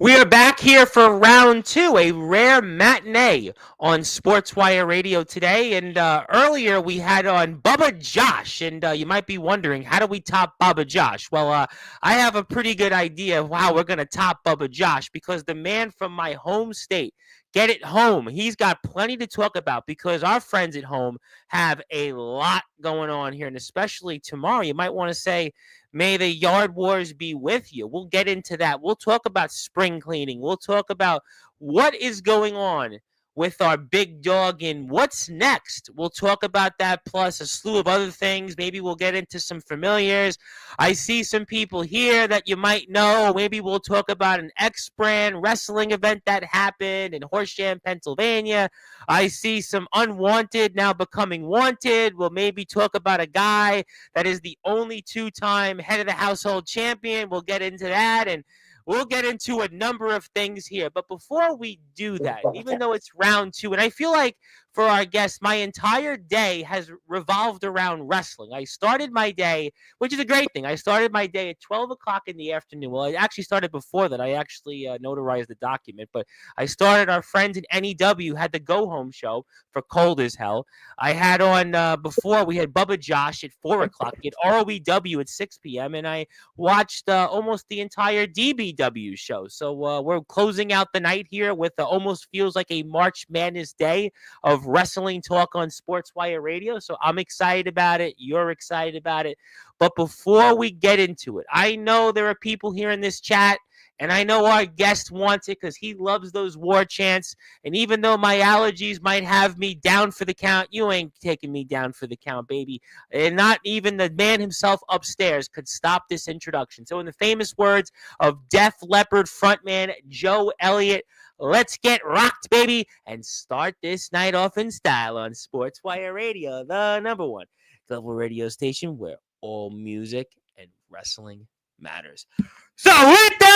We are back here for round two, a rare matinee on Sportswire Radio today. And earlier we had on Bubba Josh. And you might be wondering, how do we top Bubba Josh? Well, I have a pretty good idea of how we're going to top Bubba Josh because the man from my home state, Get It Home, he's got plenty to talk about because our friends at home have a lot going on here. And especially tomorrow, you might want to say, may the yard wars be with you. We'll get into that. We'll talk about spring cleaning. We'll talk about what is going on with our big dog and what's next. We'll talk about that plus a slew of other things. Maybe we'll get into some familiars. I see some people here that you might know. Maybe we'll talk about an X-brand wrestling event that happened in Horsham, Pennsylvania. I see some unwanted now becoming wanted. We'll maybe talk about a guy that is the only two-time head of the household champion. We'll get into that, and we'll get into a number of things here. But before we do that, even though it's round two, and I feel like for our guests, my entire day has revolved around wrestling. I started my day, which is a great thing. I started my day at 12 o'clock in the afternoon. Well, I actually started before that. I actually notarized the document. But I started, our friends in NEW had the Go Home show for Cold as Hell. I had on before, we had Bubba Josh at 4 o'clock. We had ROEW at 6 p.m. And I watched almost the entire DBW show. So we're closing out the night here with almost feels like a March Madness day of wrestling talk on Sportswire Radio. So I'm excited about it. You're excited about it. But before we get into it, I know there are people here in this chat, and I know our guest wants it because he loves those war chants. And even though my allergies might have me down for the count, you ain't taking me down for the count, baby. And not even the man himself upstairs could stop this introduction. So in the famous words of Def Leppard frontman Joe Elliott, let's get rocked, baby, and start this night off in style on Sportswire Radio, the number one global radio station where all music and wrestling matters. So with that,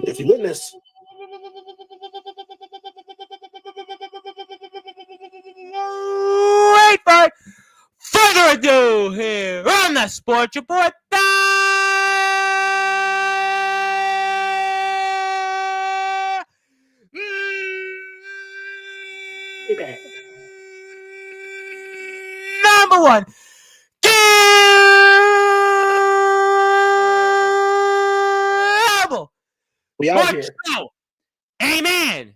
if you witness, wait for further ado here on the Sports Report. Number one, we out here. A man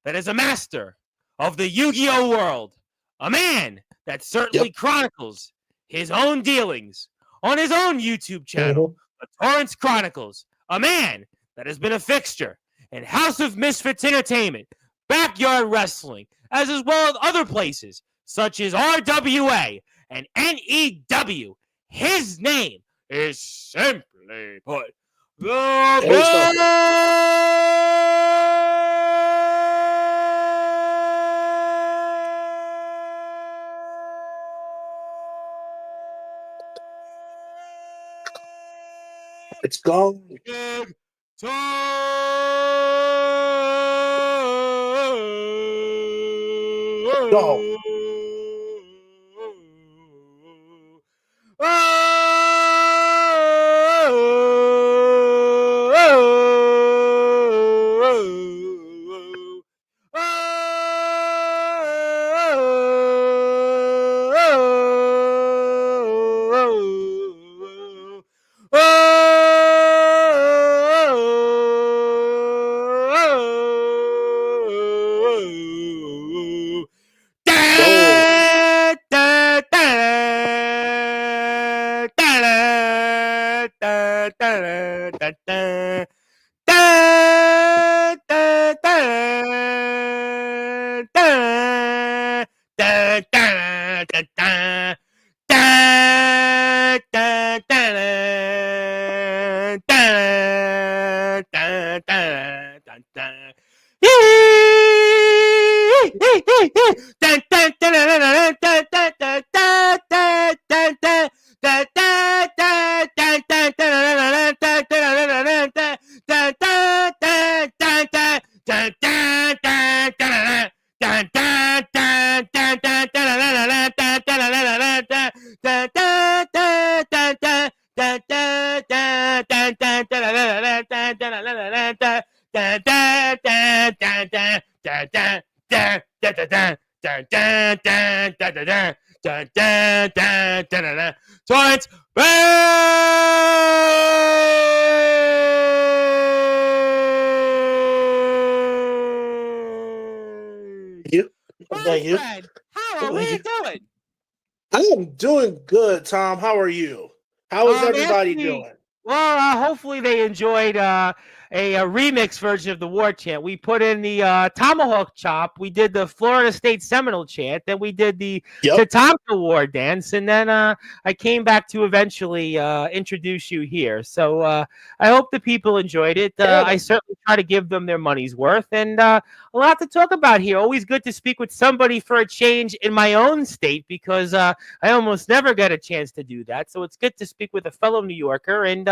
that is a master of the Yu-Gi-Oh world. A man that certainly chronicles his own dealings on his own YouTube channel, the Torrance Chronicles. A man that has been a fixture in House of Misfits Entertainment, Backyard Wrestling, as well as other places such as RWA and NEW. His name is simply put It's gone. Go. da da da da da da da da da da Torrance, You. my Thank you. friend, how are we doing? I am doing good, Tom. How are you? How is everybody doing? Well, hopefully they enjoyed a remix version of the war chant. We put in the tomahawk chop. We did the Florida State Seminole chant. Then we did the Yep. Tatanka war dance. And then I came back to eventually introduce you here. So I hope the people enjoyed it. I certainly try to give them their money's worth. And a lot to talk about here. Always good to speak with somebody for a change in my own state because I almost never get a chance to do that. So it's good to speak with a fellow New Yorker and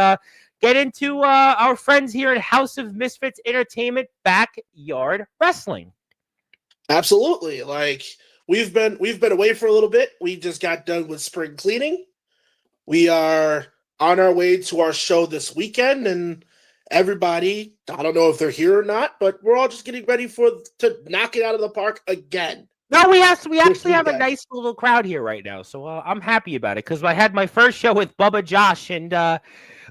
get into our friends here at House of Misfits Entertainment Backyard Wrestling. Absolutely. Like we've been away for a little bit. We just got done with spring cleaning. We are on our way to our show this weekend, and everybody, I don't know if they're here or not, but we're all just getting ready to knock it out of the park again. No, we actually have a nice little crowd here right now, so I'm happy about it because I had my first show with Bubba Josh, and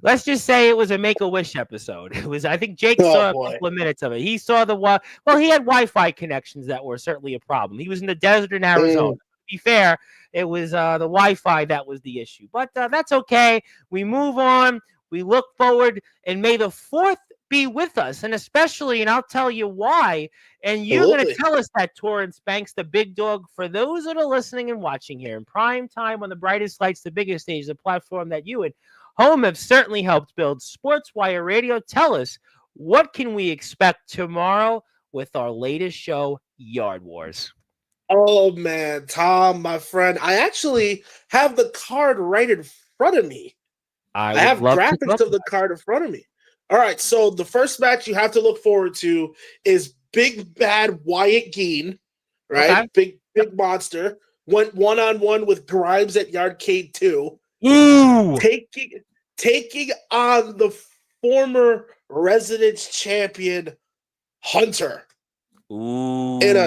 let's just say it was a Make-A-Wish episode. It was, I think Jake saw a couple of minutes of it. He saw well, he had Wi-Fi connections that were certainly a problem. He was in the desert in Arizona. To be fair, it was the Wi-Fi that was the issue, but that's okay. We move on. We look forward, and may the 4th be with us, and especially, and I'll tell you why, and you're going to tell us that, Torrance Banks, the big dog, for those that are listening and watching here in prime time on the brightest lights, the biggest stage, the platform that you and home have certainly helped build, Sportswire Radio. Tell us, what can we expect tomorrow with our latest show, Yard Wars? Oh, man, Tom, my friend, I actually have the card right in front of me. I have graphics of the card in front of me. All right, so the first match you have to look forward to is Big Bad Wyatt Gein, right? Okay. Big monster. Went one-on-one with Grimes at Yardcade 2. Ooh. Taking on the former Residence champion, Hunter. Ooh. In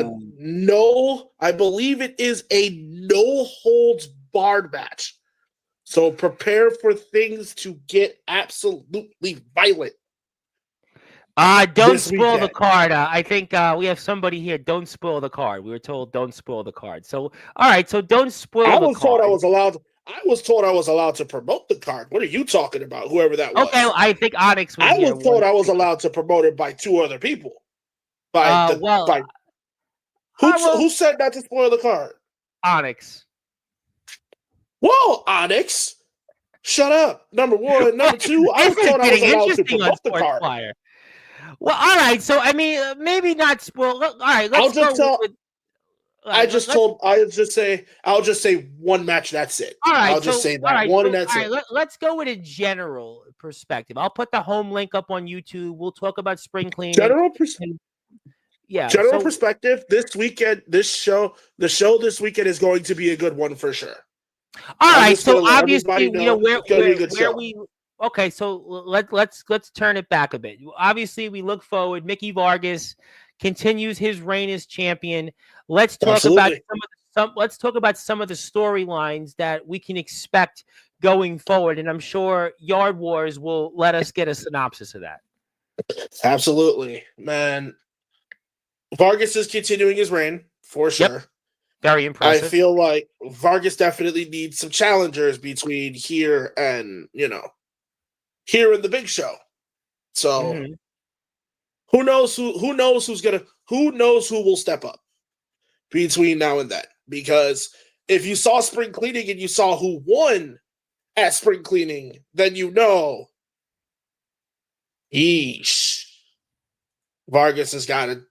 I believe it is a no-holds-barred match. So prepare for things to get absolutely violent. Don't spoil the card. I think we have somebody here. Don't spoil the card. We were told don't spoil the card. So, all right. So don't spoil the card. I was told I was allowed to promote the card. What are you talking about? Whoever that was. Okay, I think Onyx was I was told I was allowed to promote it by 2 other people. Who said not to spoil the card? Onyx. Whoa, Onyx. Shut up. Number 1. Number 2, I was told I was allowed to promote the card. Flyer. Well, all right. So, I mean, maybe not spoil. All right, let's I'll just say one match, that's it. All right. I'll just say that one and that's it. Let's go with a general perspective. I'll put the home link up on YouTube. We'll talk about spring cleaning. General perspective, this weekend, the show this weekend is going to be a good one for sure. All right, so obviously, where we okay, so let's turn it back a bit. Obviously, we look forward. Mickey Vargas continues his reign as champion. Let's talk about some of the storylines that we can expect going forward, and I'm sure Yard Wars will let us get a synopsis of that. Absolutely, man. Vargas is continuing his reign for sure. Yep. Very impressive. I feel like Vargas definitely needs some challengers between here and, here in the big show. So who knows who will step up between now and then? Because if you saw spring cleaning and you saw who won at spring cleaning, then Vargas has got a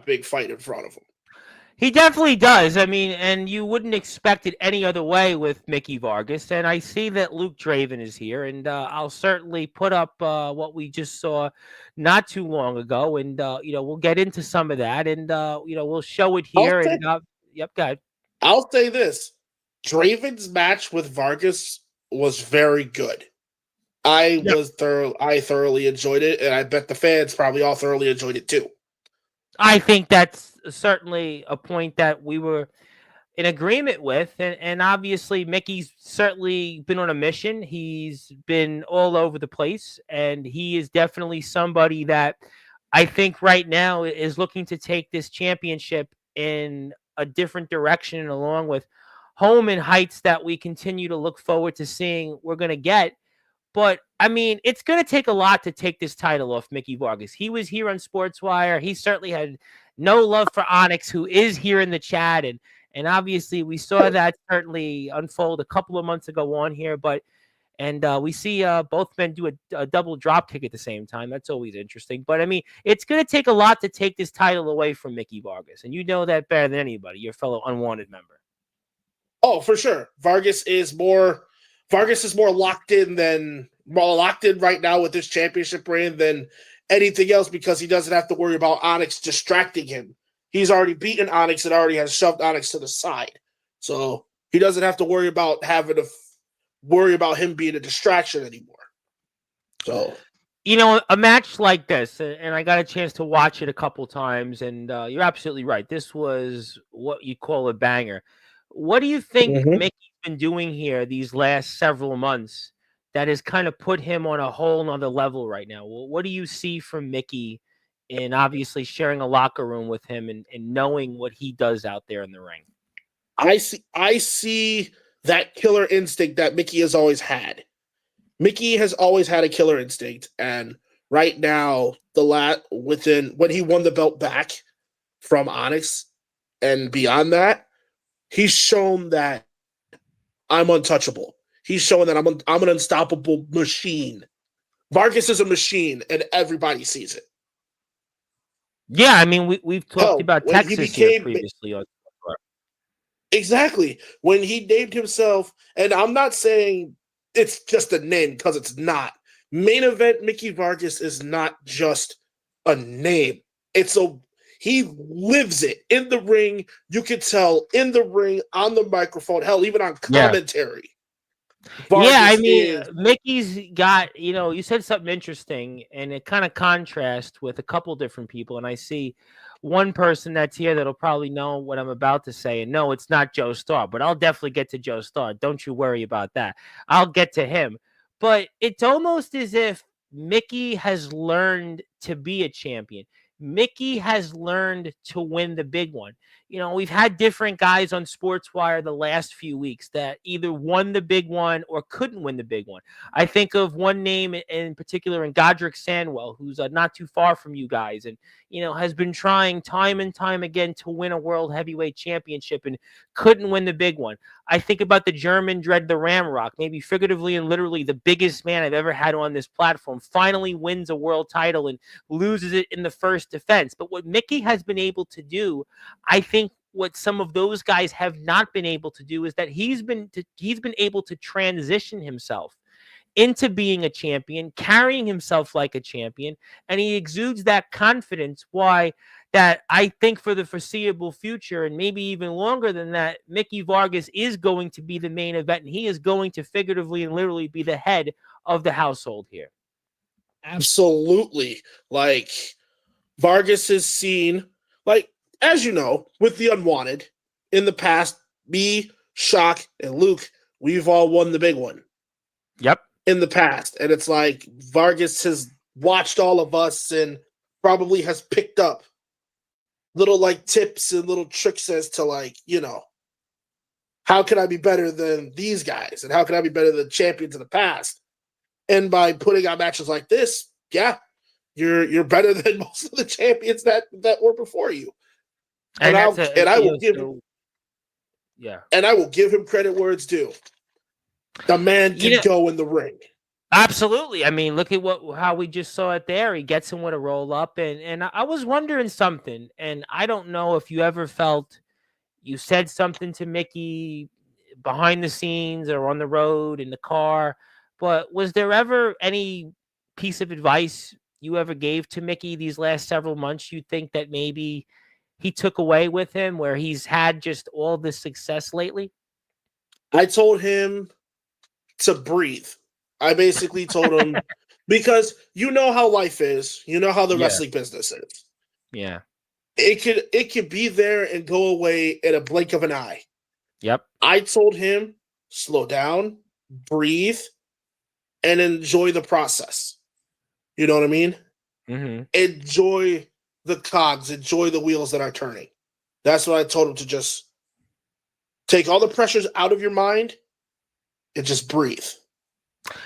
big fight in front of him. He definitely does. I mean, and you wouldn't expect it any other way with Mickey Vargas. And I see that Luke Draven is here, and I'll certainly put up what we just saw not too long ago, and we'll get into some of that, and we'll show it here. Go ahead. I'll say this: Draven's match with Vargas was very good. I thoroughly enjoyed it, and I bet the fans probably all thoroughly enjoyed it too. I think that's certainly a point that we were in agreement with, and obviously Mickey's certainly been on a mission. He's been all over the place, and he is definitely somebody that I think right now is looking to take this championship in a different direction, along with home and heights that we continue to look forward to seeing we're going to get. But I mean, it's going to take a lot to take this title off Mickey Vargas. He was here on Sportswire. He certainly had no love for Onyx, who is here in the chat, and obviously we saw that certainly unfold a couple of months ago on here. But we see both men do a double drop kick at the same time. That's always interesting. But I mean, it's going to take a lot to take this title away from Mickey Vargas, and you know that better than anybody, your fellow unwanted member. Oh, for sure. Vargas is more locked in right now with this championship reign than anything else, because he doesn't have to worry about Onyx distracting him. He's already beaten Onyx and already has shoved Onyx to the side. So he doesn't have to worry about him being a distraction anymore. So, you know, a match like this, and I got a chance to watch it a couple times, and you're absolutely right. This was what you call a banger. What do you think Mickey's been doing here these last several months that has kind of put him on a whole nother level right now? What do you see from Mickey in obviously sharing a locker room with him and knowing what he does out there in the ring? I see that killer instinct that Mickey has always had. Mickey has always had a killer instinct, and right now, when he won the belt back from Onyx and beyond that, he's shown that I'm untouchable. He's showing that I'm an unstoppable machine. Vargas is a machine, and everybody sees it. Yeah, I mean, we've talked about Texas here previously. Exactly. When he named himself, and I'm not saying it's just a name, because it's not. Main Event Mickey Vargas is not just a name. He lives it in the ring. You can tell in the ring, on the microphone, hell, even on commentary. Mickey's got, you said something interesting, and it kind of contrasts with a couple different people. And I see one person that's here that'll probably know what I'm about to say. And no, it's not Joe Starr, but I'll definitely get to Joe Starr. Don't you worry about that. I'll get to him. But it's almost as if Mickey has learned to be a champion. Mickey has learned to win the big one. We've had different guys on Sportswire the last few weeks that either won the big one or couldn't win the big one. I think of one name in particular, in Godric Sandwell, who's not too far from you guys, and has been trying time and time again to win a world heavyweight championship and couldn't win the big one. I think about the German Dread, the Ramrock, maybe figuratively and literally the biggest man I've ever had on this platform, finally wins a world title and loses it in the first defense. But what Mickey has been able to do, I think what some of those guys have not been able to do, is that he's been able to transition himself into being a champion, carrying himself like a champion, and he exudes that confidence. Why? That I think for the foreseeable future, and maybe even longer than that, Mickey Vargas is going to be the main event, and he is going to figuratively and literally be the head of the household here. Absolutely. Like, Vargas is seen, like, as you know, with the Unwanted, in the past, me, Shock, and Luke, we've all won the big one. Yep. In the past. And it's like Vargas has watched all of us and probably has picked up little like tips and little tricks as to how can I be better than these guys? And how can I be better than champions of the past? And by putting on matches like this, yeah, you're better than most of the champions that were before you. And I will give him credit where it's due. The man can go in the ring. Absolutely. I mean, look at how we just saw it there. He gets him with a roll up, and I was wondering something, and I don't know if you ever felt you said something to Mickey behind the scenes or on the road in the car, but was there ever any piece of advice you ever gave to Mickey these last several months you think that maybe he took away with him, where he's had just all this success lately? I told him to breathe. I basically told him because you know how life is, you know how the wrestling business is. Yeah. It could be there and go away in a blink of an eye. Yep. I told him slow down, breathe, and enjoy the process. You know what I mean? Mm-hmm. Enjoy the cogs, enjoy the wheels that are turning. That's what I told him to just take all the pressures out of your mind and just breathe.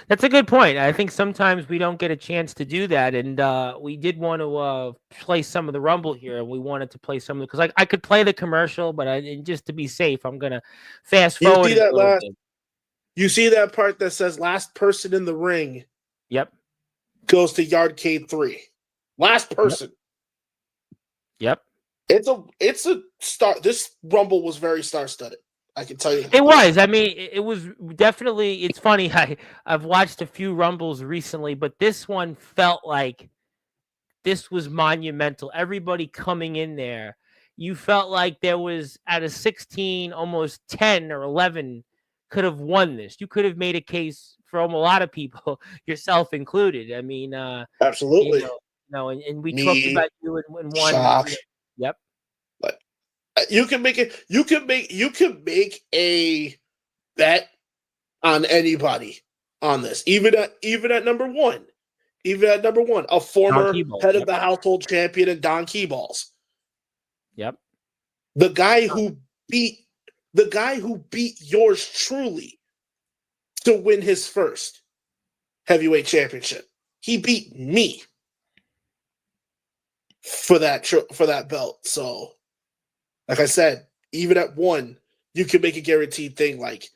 That's a good point. I think sometimes we don't get a chance to do that, and we did want to play some of the Rumble here, and we wanted to play some of because I could play the commercial, but just to be safe, I'm gonna fast forward it a little bit. You see that part that says "last person in the ring." Yep. Goes to Yardcade 3. Last person. Yep. It's a star. This Rumble was very star-studded. I can tell you that. It was. I mean, it was definitely. It's funny. I've watched a few Rumbles recently, but this one felt like this was monumental. Everybody coming in there, you felt like there was out of 16, almost 10 or 11 could have won this. You could have made a case from a lot of people, yourself included. I mean, absolutely. And we talked about you in one. Shock. Yep. But you can make it. You can make a bet on anybody on this, even at number one. Even at number one, a former head of the household champion and Don Keyballs. Yep. The guy who beat yours truly to win his first heavyweight championship. He beat me for that belt. So, like I said, even at one, you can make a guaranteed thing like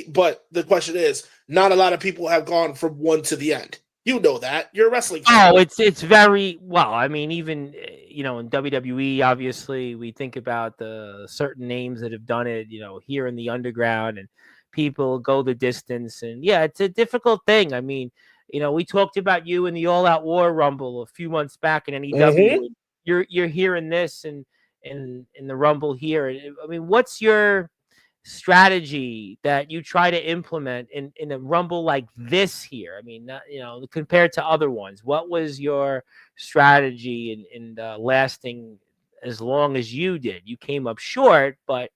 but the question is, not a lot of people have gone from one to the end. You know that. You're a wrestling fan. Oh, it's very well. I mean, even in WWE, obviously, we think about the certain names that have done it. Here in the underground, and people go the distance. And yeah, it's a difficult thing. I mean, we talked about you in the All Out War Rumble a few months back in NEW. Mm-hmm. You're hearing this and in the Rumble here. I mean, what's your strategy that you try to implement in a Rumble like this here? I mean, not, compared to other ones, what was your strategy in lasting as long as you did? You came up short, but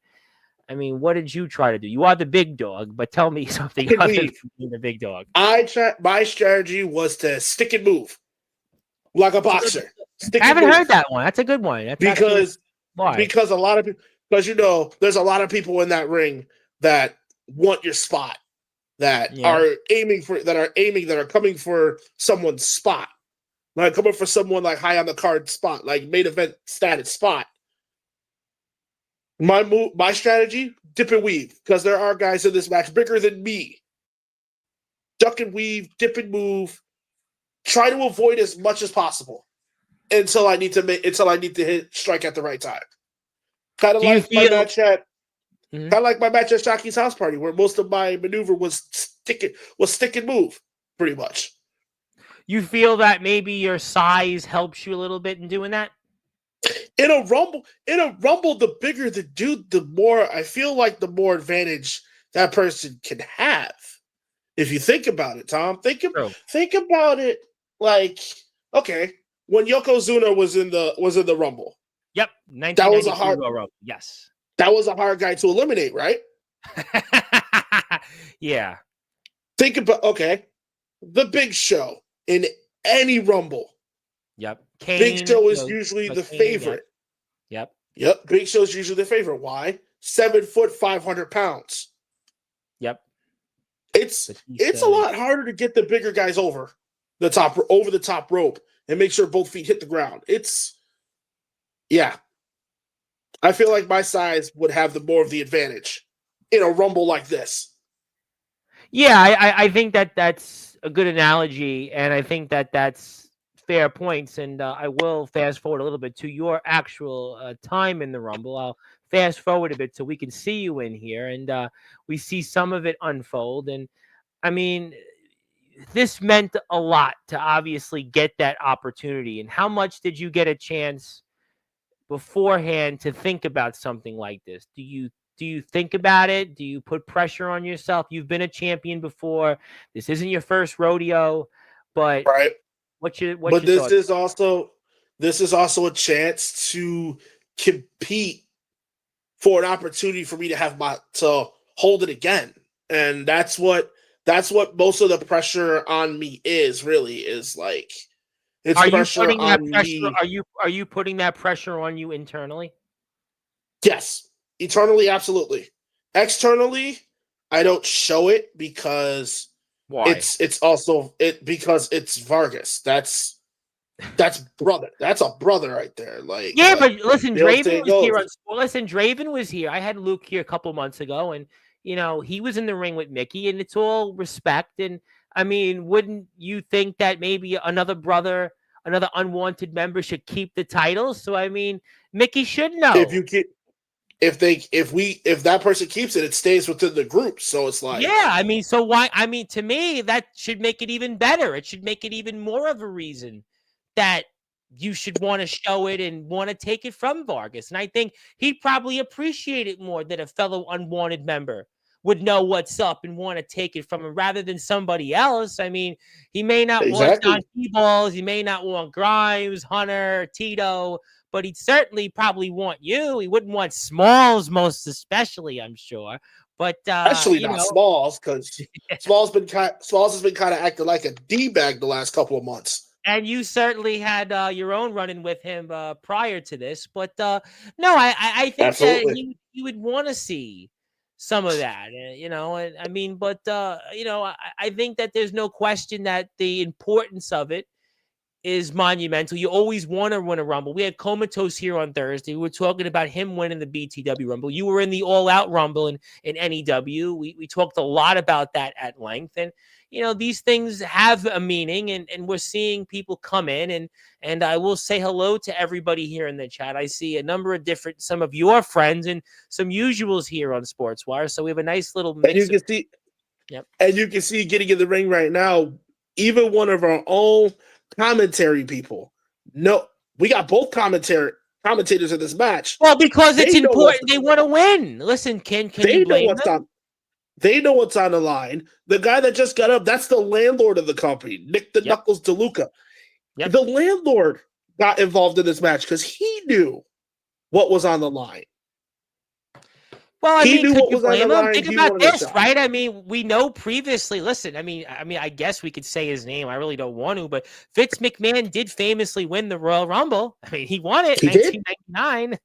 I mean, what did you try to do? You are the big dog, but tell me something other than being the big dog. My strategy was to stick and move like a boxer. I haven't heard that one. That's a good one. Because a lot of people, because there's a lot of people in that ring that want your spot, that are coming for someone's spot, like coming for someone like high on the card spot, like main event status spot. My strategy, dip and weave, because there are guys in this match bigger than me. Duck and weave, dip and move, try to avoid as much as possible until I need to strike at the right time. Kind of like my match at Shocky's house party, where most of my maneuver was stick and move, pretty much. You feel that maybe your size helps you a little bit in doing that? In a rumble, the bigger the dude, the more I feel like the more advantage that person can have. If you think about it, Tom, think about it. Like, okay, when Yokozuna was in the Rumble. Yep, that was a hard Rumble. Yes, that was a hard guy to eliminate, right? Yeah. Think about the Big Show in any Rumble. Yep. Big Show is usually the favorite. Yep. Big Show is usually the favorite. Why? 7 foot, 500 pounds. Yep. It's a lot harder to get the bigger guys over the top rope and make sure both feet hit the ground. I feel like my size would have more of the advantage in a Rumble like this. Yeah, I think that's a good analogy, and I think that's fair points. And I will fast forward a little bit to your actual time in the Rumble. I'll fast forward a bit so we can see you in here, and we see some of it unfold. And I mean, this meant a lot to obviously get that opportunity. And how much did you get a chance beforehand to think about something like this? Do do you think about it? Do you put pressure on yourself? You've been a champion before. This isn't your first rodeo, but right. what's your But thought? this is also a chance to compete for an opportunity for me to hold it again. And that's what most of the pressure on me is really is like it's Are you pressure putting that on pressure? me. Are you putting that pressure on you internally? Yes, eternally, absolutely. Externally, I don't show it because Why? because it's Vargas. That's brother. That's a brother right there. Like, Yeah, but but listen, the old Draven saying was here goes, on. Well, listen, Draven was here. I had Luke here a couple months ago, and he was in the ring with Mickey, and it's all respect. And I mean, wouldn't you think that maybe another brother, another unwanted member, should keep the title? So I mean, Mickey should if know. you keep if that person keeps it, it stays within the group. So it's like Yeah, I mean, so why? I mean, to me, that should make it even better. It should make it even more of a reason that you should want to show it and want to take it from Vargas. And I think he'd probably appreciate it more that a fellow unwanted member would know what's up and want to take it from him rather than somebody else. I mean, he may not want Don exactly. T-Balls, he may not want Grimes, Hunter, Tito, but he'd certainly probably want you. He wouldn't want Smalls, most especially, I'm sure. But Especially not Smalls, because Smalls has been kind of acting like a d-bag the last couple of months. and you certainly had your own run-in with him prior to this. But no, I think that Absolutely. he would want to see some of that. And I mean, but I think that there's no question that the importance of it is monumental. You always want to win a Rumble. We had Comatose here on Thursday. We were talking about him winning the BTW Rumble. You were in the All Out Rumble in NEW. We talked a lot about that at length. And, these things have a meaning, and we're seeing people come in. And I will say hello to everybody here in the chat. I see a number of some of your friends and some usuals here on Sportswire. So we have a nice little And mix. Yep. you can see getting in the ring right now, even one of our own commentary people. No, we got both commentators in this match. Well, because it's They know what's important. They want to win. Listen, can you they know blame what's them? on they know what's on the line. The guy that just got up, that's the landlord of the company, Nick the Yep. Knuckles DeLuca. Yep. The landlord got involved in this match because he knew what was on the line. Well, I He mean, knew could what you was on the blame him? line. Think He about wanted a this, shot. right? I mean, we know previously. Listen, I guess we could say his name. I really don't want to, but Vince McMahon did famously win the Royal Rumble. I mean, he won it in He did. 1999.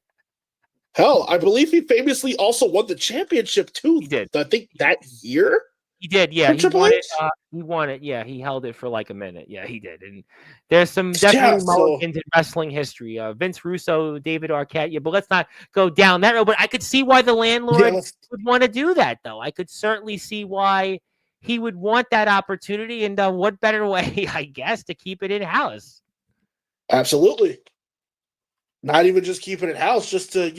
Hell, I believe he famously also won the championship too. He did. I think that year He did. Yeah, from he Triple won it. H. He won it. Yeah, he held it for like a minute. Yeah, he did. And there's some Yeah, definitely so mulligans in wrestling history. Vince Russo, David Arquette. Yeah, but let's not go down that road. But I could see why the yeah, landlord would want to do that, though. I could certainly see why he would want that opportunity. And what better way, I guess, to keep it in house? absolutely. Not even just keeping it house, just to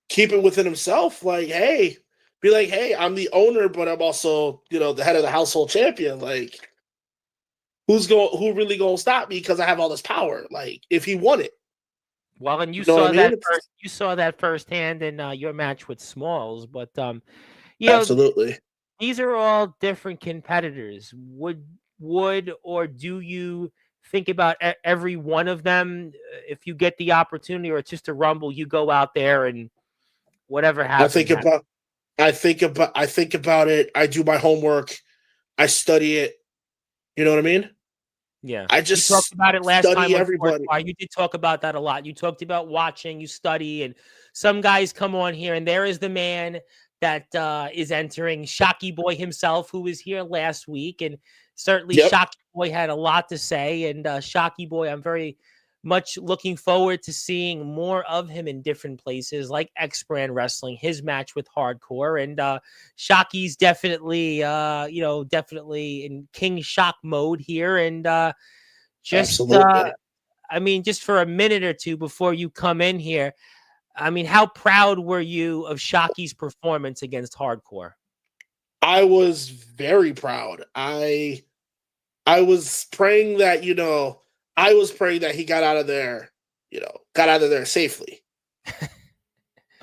keep it within himself. Like, hey, be like, hey, I'm the owner, but I'm also the head of the household champion. Like, who really gonna stop me because I have all this power? Like, if he won it, Well, and you you know what I saw that mean? first. You saw that firsthand in your match with Smalls. But you know, Absolutely. these are all different competitors. Would or do you think about every one of them if you get the opportunity, or it's just a rumble? You go out there and whatever I happens, think happens. about I think about it. I do my homework. I study it. You know what I mean? Yeah, I you talked just about it last time study on everybody. Sportswire. You did talk about that a lot. You talked about watching, you study, and some guys come on here, and there is the man that is entering, Shocky Boy himself, who was here last week, and certainly Yep. Shocky Boy had a lot to say. And Shocky Boy, I'm very much looking forward to seeing more of him in different places, like X Brand Wrestling, his match with Hardcore, and Shocky's definitely, definitely in King Shock mode here, and just, Absolutely. I mean, just for a minute or two before you come in here, I mean, how proud were you of Shocky's performance against Hardcore? I was very proud. I was praying that he got out of there, got out of there safely.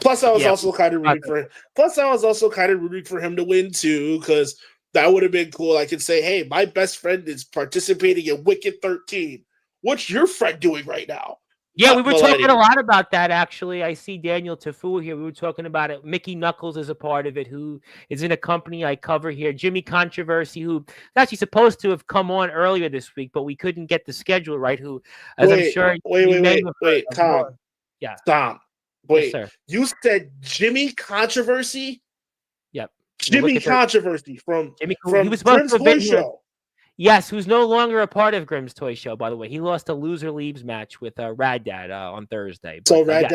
Plus, I was also kind of rooting for him. Plus, I was also kind of rooting for him to win too, because that would have been cool. I could say, "Hey, my best friend is participating in Wicked 13. What's your friend doing right now?" Yeah, we were talking a lot about that, actually. I see Daniel Tafua here. We were talking about it. Mickey Knuckles is a part of it, who is in a company I cover here. Jimmy Controversy, who is actually supposed to have come on earlier this week, but we couldn't get the schedule right, who, as I'm sure wait, Tom. Yeah. Tom. Wait, yes, sir. You said Jimmy Controversy? Yep. Jimmy Controversy from he was supposed Grimm's Toy Show. Yes, who's no longer a part of Grimm's Toy Show, by the way. He lost a loser leaves match with Rad Dad on Thursday. But, so Rad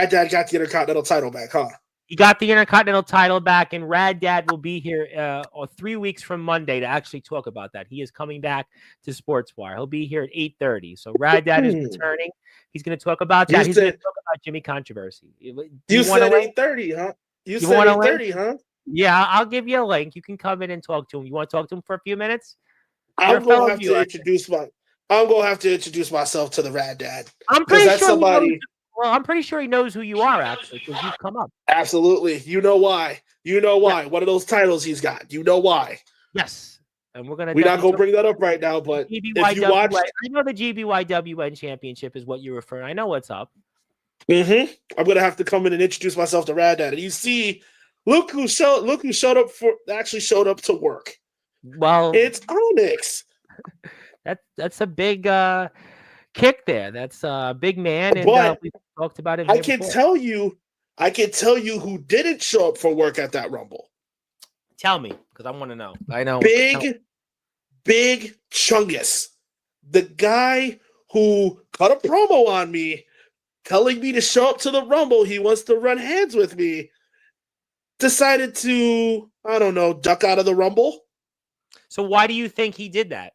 Dad got the Intercontinental title back, huh? He got the Intercontinental title back, and Rad Dad will be here 3 weeks from Monday to actually talk about that. He is coming back to Sportswire. He'll be here at 8:30. So Rad Dad is returning. He's going to talk about that. He's going to talk about Jimmy Controversy. You said 8:30, huh? You said 8:30, huh? Yeah, I'll give you a link. You can come in and talk to him. You want to talk to him for a few minutes? I'm gonna have to introduce myself to the Rad Dad. I'm pretty sure I'm pretty sure he knows who you are, actually, because you've come up. Absolutely. You know why. Yeah. One of those titles he's got. You know why. Yes. And we're not gonna bring that up right now, but if you watch, I know the GBYWN championship is what you're referring. I know what's up. I'm gonna have to come in and introduce myself to Rad Dad. And you see, look who showed up to work. Well, it's Onyx. That's a big kick there. That's a big man, and we talked about it. I can tell you who didn't show up for work at that Rumble. Tell me, because I want to know. I know. Big Chungus, the guy who cut a promo on me, telling me to show up to the Rumble. He wants to run hands with me. Decided to, I don't know, duck out of the Rumble. So why do you think he did that?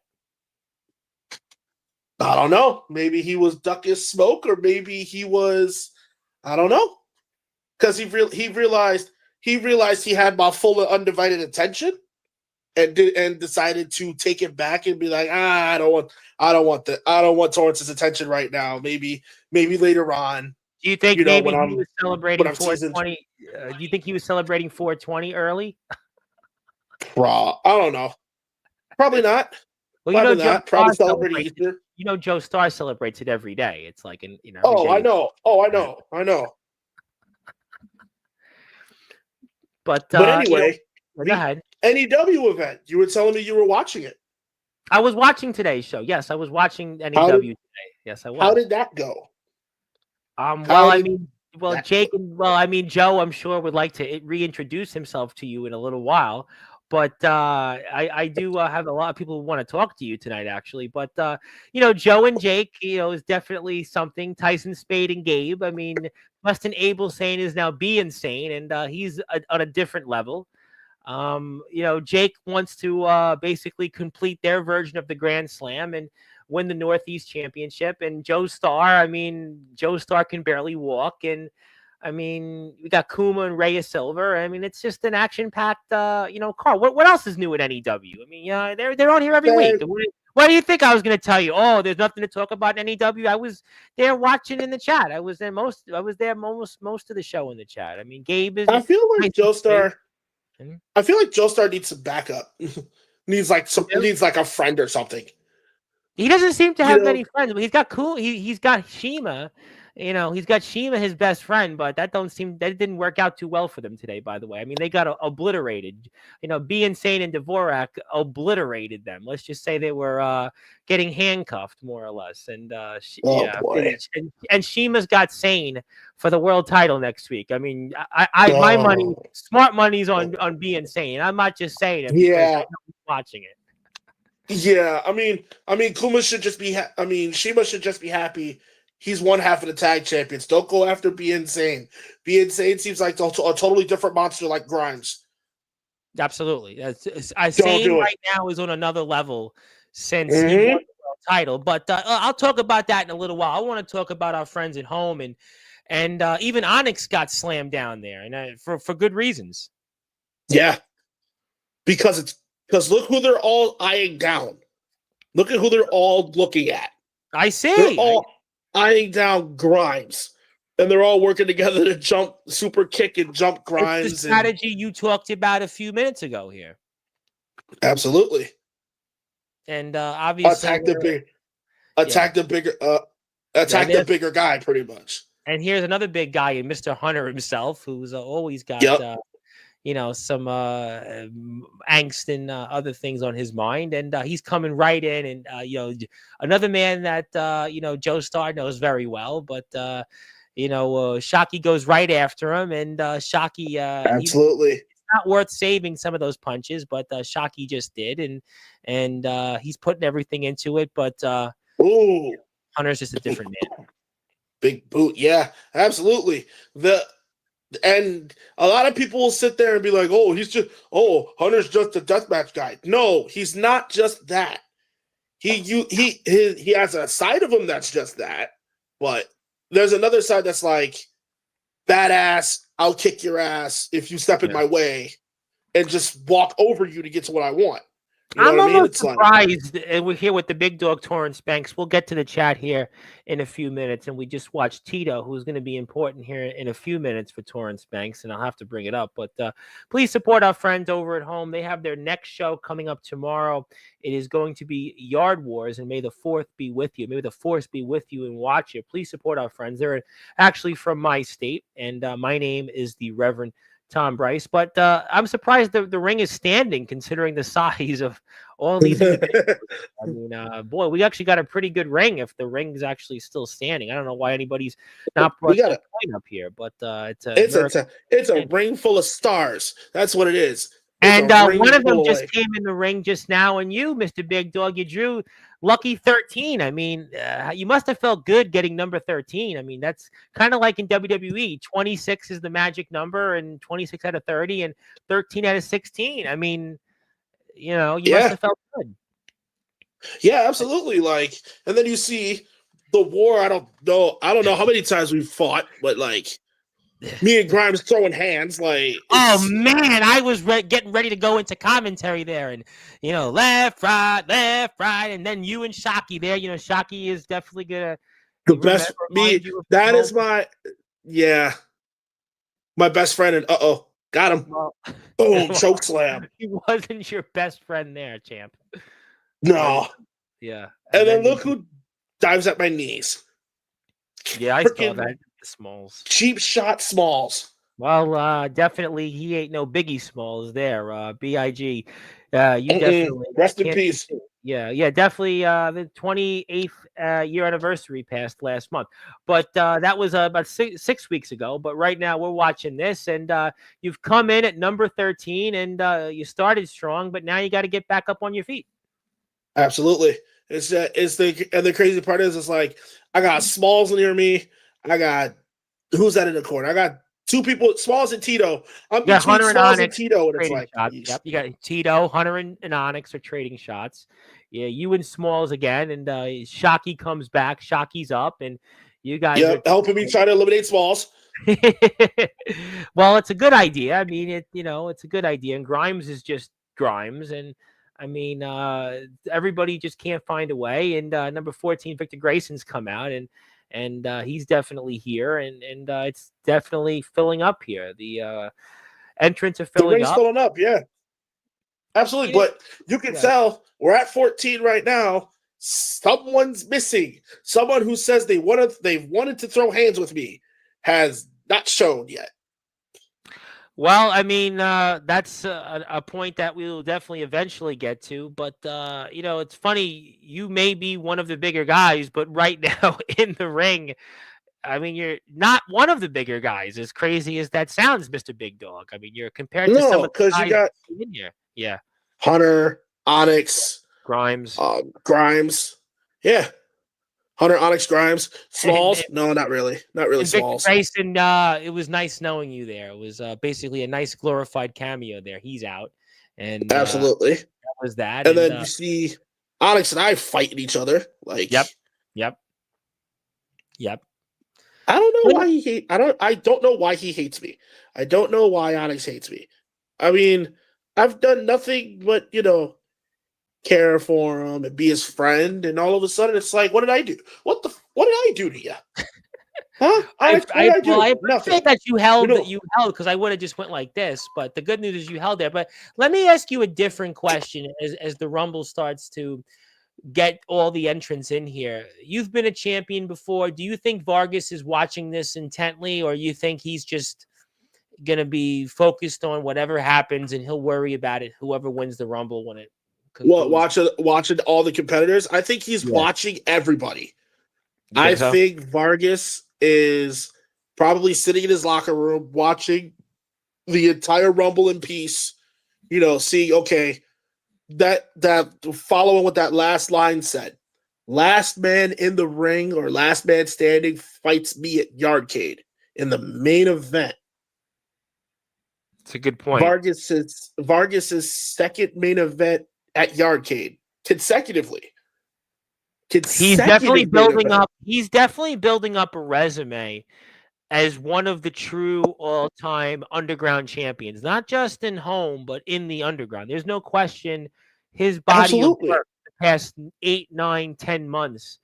I don't know. Maybe he was ducking smoke, or maybe he was, I don't know. Because he realized he had my full and undivided attention, and decided to take it back and be like, I don't want Torrance's attention right now. Maybe later on. Do you think maybe he was celebrating 420? Do you think he was celebrating 420 early? I don't know. Probably not. Well, Probably celebrating Easter. Joe Starr celebrates it every day. It's like I know. I know. But anyway, go ahead. NEW event. You were telling me you were watching it. I was watching today's show. Yes, I was watching NEW today. Yes, I was. How did that go? Jake and Joe, I'm sure would like to reintroduce himself to you in a little while. But I do have a lot of people who want to talk to you tonight, actually. But Joe and Jake, is definitely something. Tyson Spade and Gabe. I mean, Weston Abel Sane is now B Insane, and he's on a different level. Jake wants to basically complete their version of the Grand Slam and win the Northeast Championship. And Joe Starr can barely walk, and we got Kuma and Rhea Silver. It's just an action-packed, card. What else is new at NEW? They're on here every week. What do you think I was going to tell you? Oh, there's nothing to talk about in NEW. I was there watching in the chat. I was there most of the show in the chat. Gabe is. I feel like Joe Starr needs some backup. needs like a friend or something. He doesn't seem to have many friends, but he's got he's got Shima. He's got Shima, his best friend, but that didn't work out too well for them today, by the way. They got obliterated. B Insane and Dvorak obliterated them. Let's just say they were getting handcuffed, more or less. And boy. And Shima's got Sane for the world title next week. My money, smart money's on B Insane. I'm not just saying it because I know he's watching it. Yeah, Kuma should just be. Shima should just be happy. He's one half of the tag champions. Don't go after Be Insane. Be Insane seems like a totally different monster, like Grimes. Absolutely, Insane right now is on another level since he won the world title. But I'll talk about that in a little while. I want to talk about our friends at home, and even Onyx got slammed down there, and for good reasons. Yeah, because look who they're all eyeing down. Look at who they're all looking at. I see. They're all eyeing down Grimes. and they're all working together to jump, super kick and jump Grimes. It's the strategy you talked about a few minutes ago here. Absolutely. And obviously, attack the bigger guy, pretty much. And here's another big guy in Mr. Hunter himself, who's always got some angst and other things on his mind, and he's coming right in, and another man that Joe Starr knows very well, but Shockey goes right after him, and Shockey absolutely. Not worth saving some of those punches, but Shockey just did, and he's putting everything into it. But Hunter's just a different man. Big boot, yeah, absolutely. And a lot of people will sit there and be like, Hunter's just a deathmatch guy. No, he's not just that. He has a side of him that's just that, but there's another side that's like badass. I'll kick your ass if you step in my way and just walk over you to get to what I want. I'm almost surprised, and we're here with the big dog, Torrance Banks. We'll get to the chat here in a few minutes, and we just watched Tito, who's going to be important here in a few minutes for Torrance Banks, and I'll have to bring it up. But please support our friends over at home. They have their next show coming up tomorrow. It is going to be Yard Wars, and may the 4th be with you. May the Force be with you and watch it. Please support our friends. They're actually from my state, and my name is the Reverend Tom Bryce, but I'm surprised the ring is standing considering the size of all these individuals. I mean, boy, we actually got a pretty good ring if the ring's actually still standing. I don't know why anybody's not brought that point up here, but it's a ring full of stars. That's what it is. And one of them just came in the ring just now, and you, Mr. Big Dog, you drew lucky 13. I mean, you must have felt good getting number 13. I mean, that's kind of like in WWE. 26 is the magic number, and 26 out of 30, and 13 out of 16. I mean, you must have felt good. Yeah, absolutely. Like, and then you see the war. I don't know how many times we've fought, but like, me and Grimes throwing hands, like, oh man, I was getting ready to go into commentary there, and left, right, and then you and Shockey there. Shockey is definitely gonna the best. Me, that is my best friend. And got him. Boom, choke slam. He wasn't your best friend there, champ. No. Yeah. And then look who dives at my knees. Yeah, I saw that. Smalls. Cheap shot Smalls. Well, definitely he ain't no Biggie Smalls there. BIG. You definitely rest in peace. Yeah, definitely. The 28th year anniversary passed last month, but that was about 6 weeks ago. But right now we're watching this, and you've come in at number 13, and you started strong, but now you got to get back up on your feet. Absolutely. And the crazy part is, it's like I got Smalls near me. I got who's that in the corner? I got two people, Smalls and Tito. I'm between Hunter Smalls and Onyx Tito, and it's like, yep, you got Tito, Hunter, and Onyx are trading shots. Yeah, you and Smalls again, and Shockey comes back. Shockey's up, and you guys are helping me try to eliminate Smalls. Well, it's a good idea. I mean, it's a good idea, and Grimes is just Grimes, and I mean, everybody just can't find a way. And number 14, Victor Grayson's come out, and he's definitely here, and it's definitely filling up here. The entrants are filling up. Filling up, yeah. Absolutely, but you can tell we're at 14 right now. Someone's missing. Someone who says they've wanted to throw hands with me has not shown yet. Well, I mean, that's a point that we will definitely eventually get to. But, it's funny. You may be one of the bigger guys, but right now in the ring, I mean, you're not one of the bigger guys, as crazy as that sounds, Mr. Big Dog. I mean, you're compared to some of the guys you got in here. Yeah. Hunter, Onyx, Grimes. Grimes. Yeah. Hunter, Onyx, Grimes, Smalls. No, not really. Not really Smalls. Grayson, it was nice knowing you there. It was basically a nice glorified cameo there. He's out. And absolutely. That was that. And then you see Onyx and I fighting each other. Like, Yep. I don't know why I don't know why he hates me. I don't know why Onyx hates me. I mean, I've done nothing but, care for him and be his friend, and all of a sudden it's like, what did I do? What did I do to you? Huh? I do? I Nothing. appreciate that you held know, because I would have just went like this. But the good news is you held there. But let me ask you a different question as the Rumble starts to get all the entrants in here. You've been a champion before. Do you think Vargas is watching this intently, or you think he's just going to be focused on whatever happens and he'll worry about it, whoever wins the Rumble when it concludes? watching all the competitors. I think he's Yeah. watching everybody. You I think so? think Vargas is probably sitting in his locker room watching the entire Rumble in peace. Seeing, okay, that following what that last line said. Last man in the ring or last man standing fights me at Yardcade in the main event. It's a good point. Vargas's second main event at Yardcade consecutively. He's definitely Consecutive main building event. up. He's definitely building up a resume as one of the true all-time underground champions, not just in home, but in the underground. There's no question his body of Absolutely. work the past 8, 9, 10 months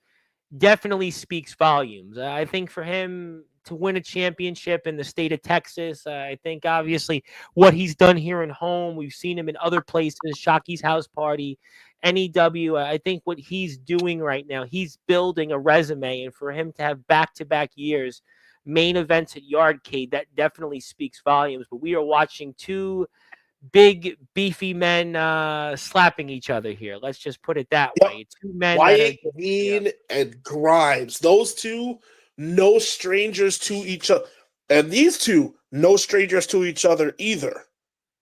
definitely speaks volumes. I think for him to win a championship in the state of Texas, I think obviously what he's done here in home, we've seen him in other places, Shocky's house party, NEW. I think what he's doing right now, he's building a resume, and for him to have back-to-back years main events at Yardcade, that definitely speaks volumes. But we are watching two big, beefy men slapping each other here. Let's just put it that Yep. way. Two men that are Wyatt Green and Grimes. Those two, no strangers to each other. And these two, no strangers to each other either.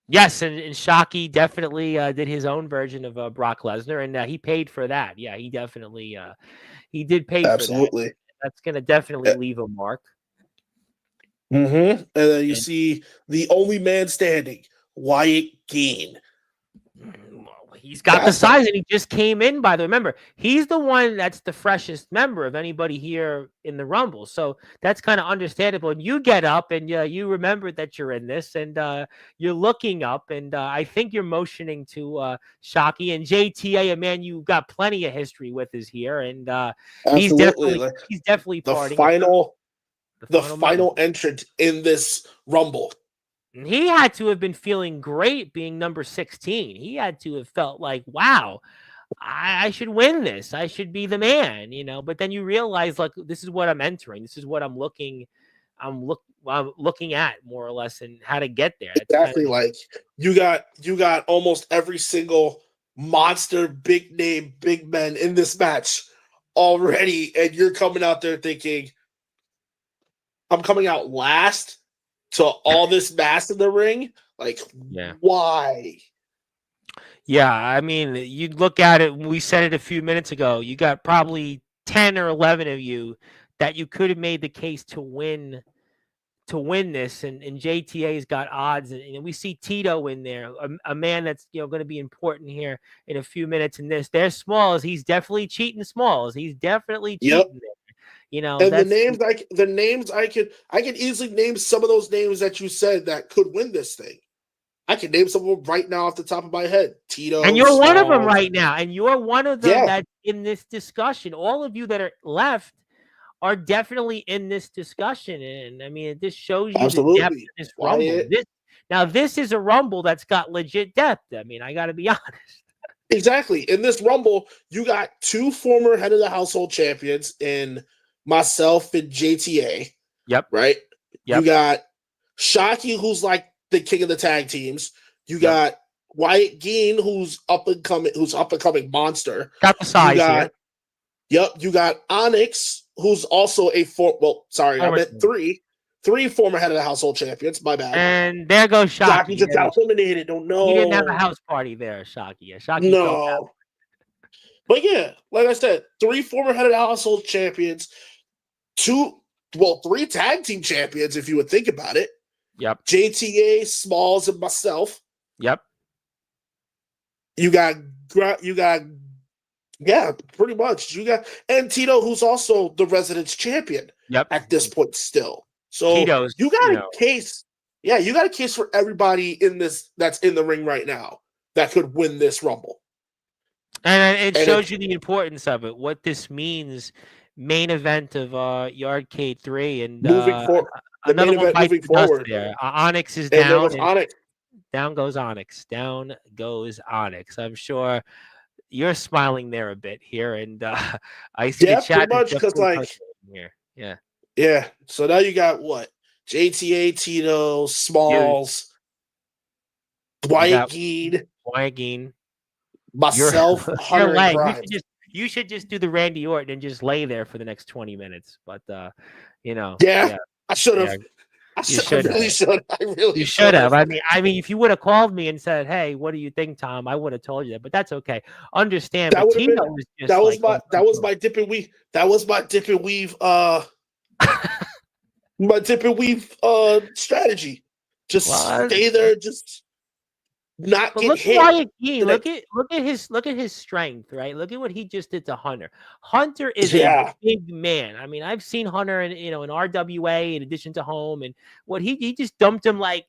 Yes, and Shockey definitely did his own version of Brock Lesnar, and he paid for that. Yeah, he definitely he did pay for that. Absolutely. That's going to definitely leave a mark. And then you see the only man standing, Wyatt Green. He's got the size, and he just came in. By the way, remember, he's the one that's the freshest member of anybody here in the Rumble, so that's kind of understandable. And you get up, and you remember that you're in this, and you're looking up, and I think you're motioning to Shockey and JTA, a man you got plenty of history with, is here, and he's definitely partying. The final entrant in this Rumble. He had to have been feeling great being number 16. He had to have felt like, wow, I should win this. I should be the man, But then you realize, like, this is what I'm entering. This is what I'm looking at more or less, and how to get there. Exactly. Like you got almost every single monster, big name, big men in this match already, and you're coming out there thinking, I'm coming out last to all this mass in the ring. Like, why? Yeah, I mean, you look at it. We said it a few minutes ago. You got probably 10 or 11 of you that you could have made the case to win this, and JTA's got odds, and we see Tito in there, a man that's going to be important here in a few minutes. In this, they're Smalls. He's definitely cheating Smalls. He's definitely cheating there. And the names I can easily name some of those names that you said that could win this thing. I can name some of them right now off the top of my head. Tito, and you're one of them right now, and you're one of them that's in this discussion. All of you that are left are definitely in this discussion, and I mean, this shows you the depth of this Rumble. This is a Rumble that's got legit depth. I mean, I got to be honest. Exactly. In this Rumble, you got two former head of the household champions in myself and JTA. Yep. Right? Yep. You got Shockey, who's like the king of the tag teams. You got Wyatt Geen, who's up and coming monster. Got the size here. Yep. You got Onyx, who's also I meant three former head of the household champions. My bad. And there goes Shockey. Shockey just got eliminated. Don't know. He didn't have a house party there, Shockey. Yeah, Shockey. No. But yeah, like I said, three former head of the household champions, three tag team champions, if you would think about it. Yep. JTA, Smalls, and myself. Yep. You got pretty much. You got and Tito, who's also the residence champion. Yep. At this point still. So Tito's, you got a case. Yeah, you got a case for everybody in this that's in the ring right now that could win this Rumble. And it shows you the importance of it, what this means main event of Yardcade 3, and the main another one event bites moving the dust forward, there. Onyx is and there down, was and Onyx. down goes Onyx. Down goes Onyx. I'm sure you're smiling there a bit here, and I see the Yeah, chat pretty is much because definitely like percolating here. Yeah, yeah. So now you got what? JTA, Tito, you Smalls, you Dwight got Geed, Wygene. You're myself, you're Hunter, and laying. Grimes. You should just do the Randy Orton and just lay there for the next 20 minutes. But Yeah, yeah, I should yeah, have. you I should really have. should. I really You should should have. have. I mean, if you would have called me and said, "Hey, what do you think, Tom?" I would have told you that. But that's okay. Understand. That But would have been Tito was just like, oh that my was god. my dip and weave. That was my dip and weave. My dip and weave strategy. Just Well, stay there. Just not but get look at hit. Wyatt Gein. The next, Look at his strength, right? Look at what he just did to Hunter. Hunter is a yeah. big man. I mean, I've seen Hunter in RWA in addition to home, and what he just dumped him like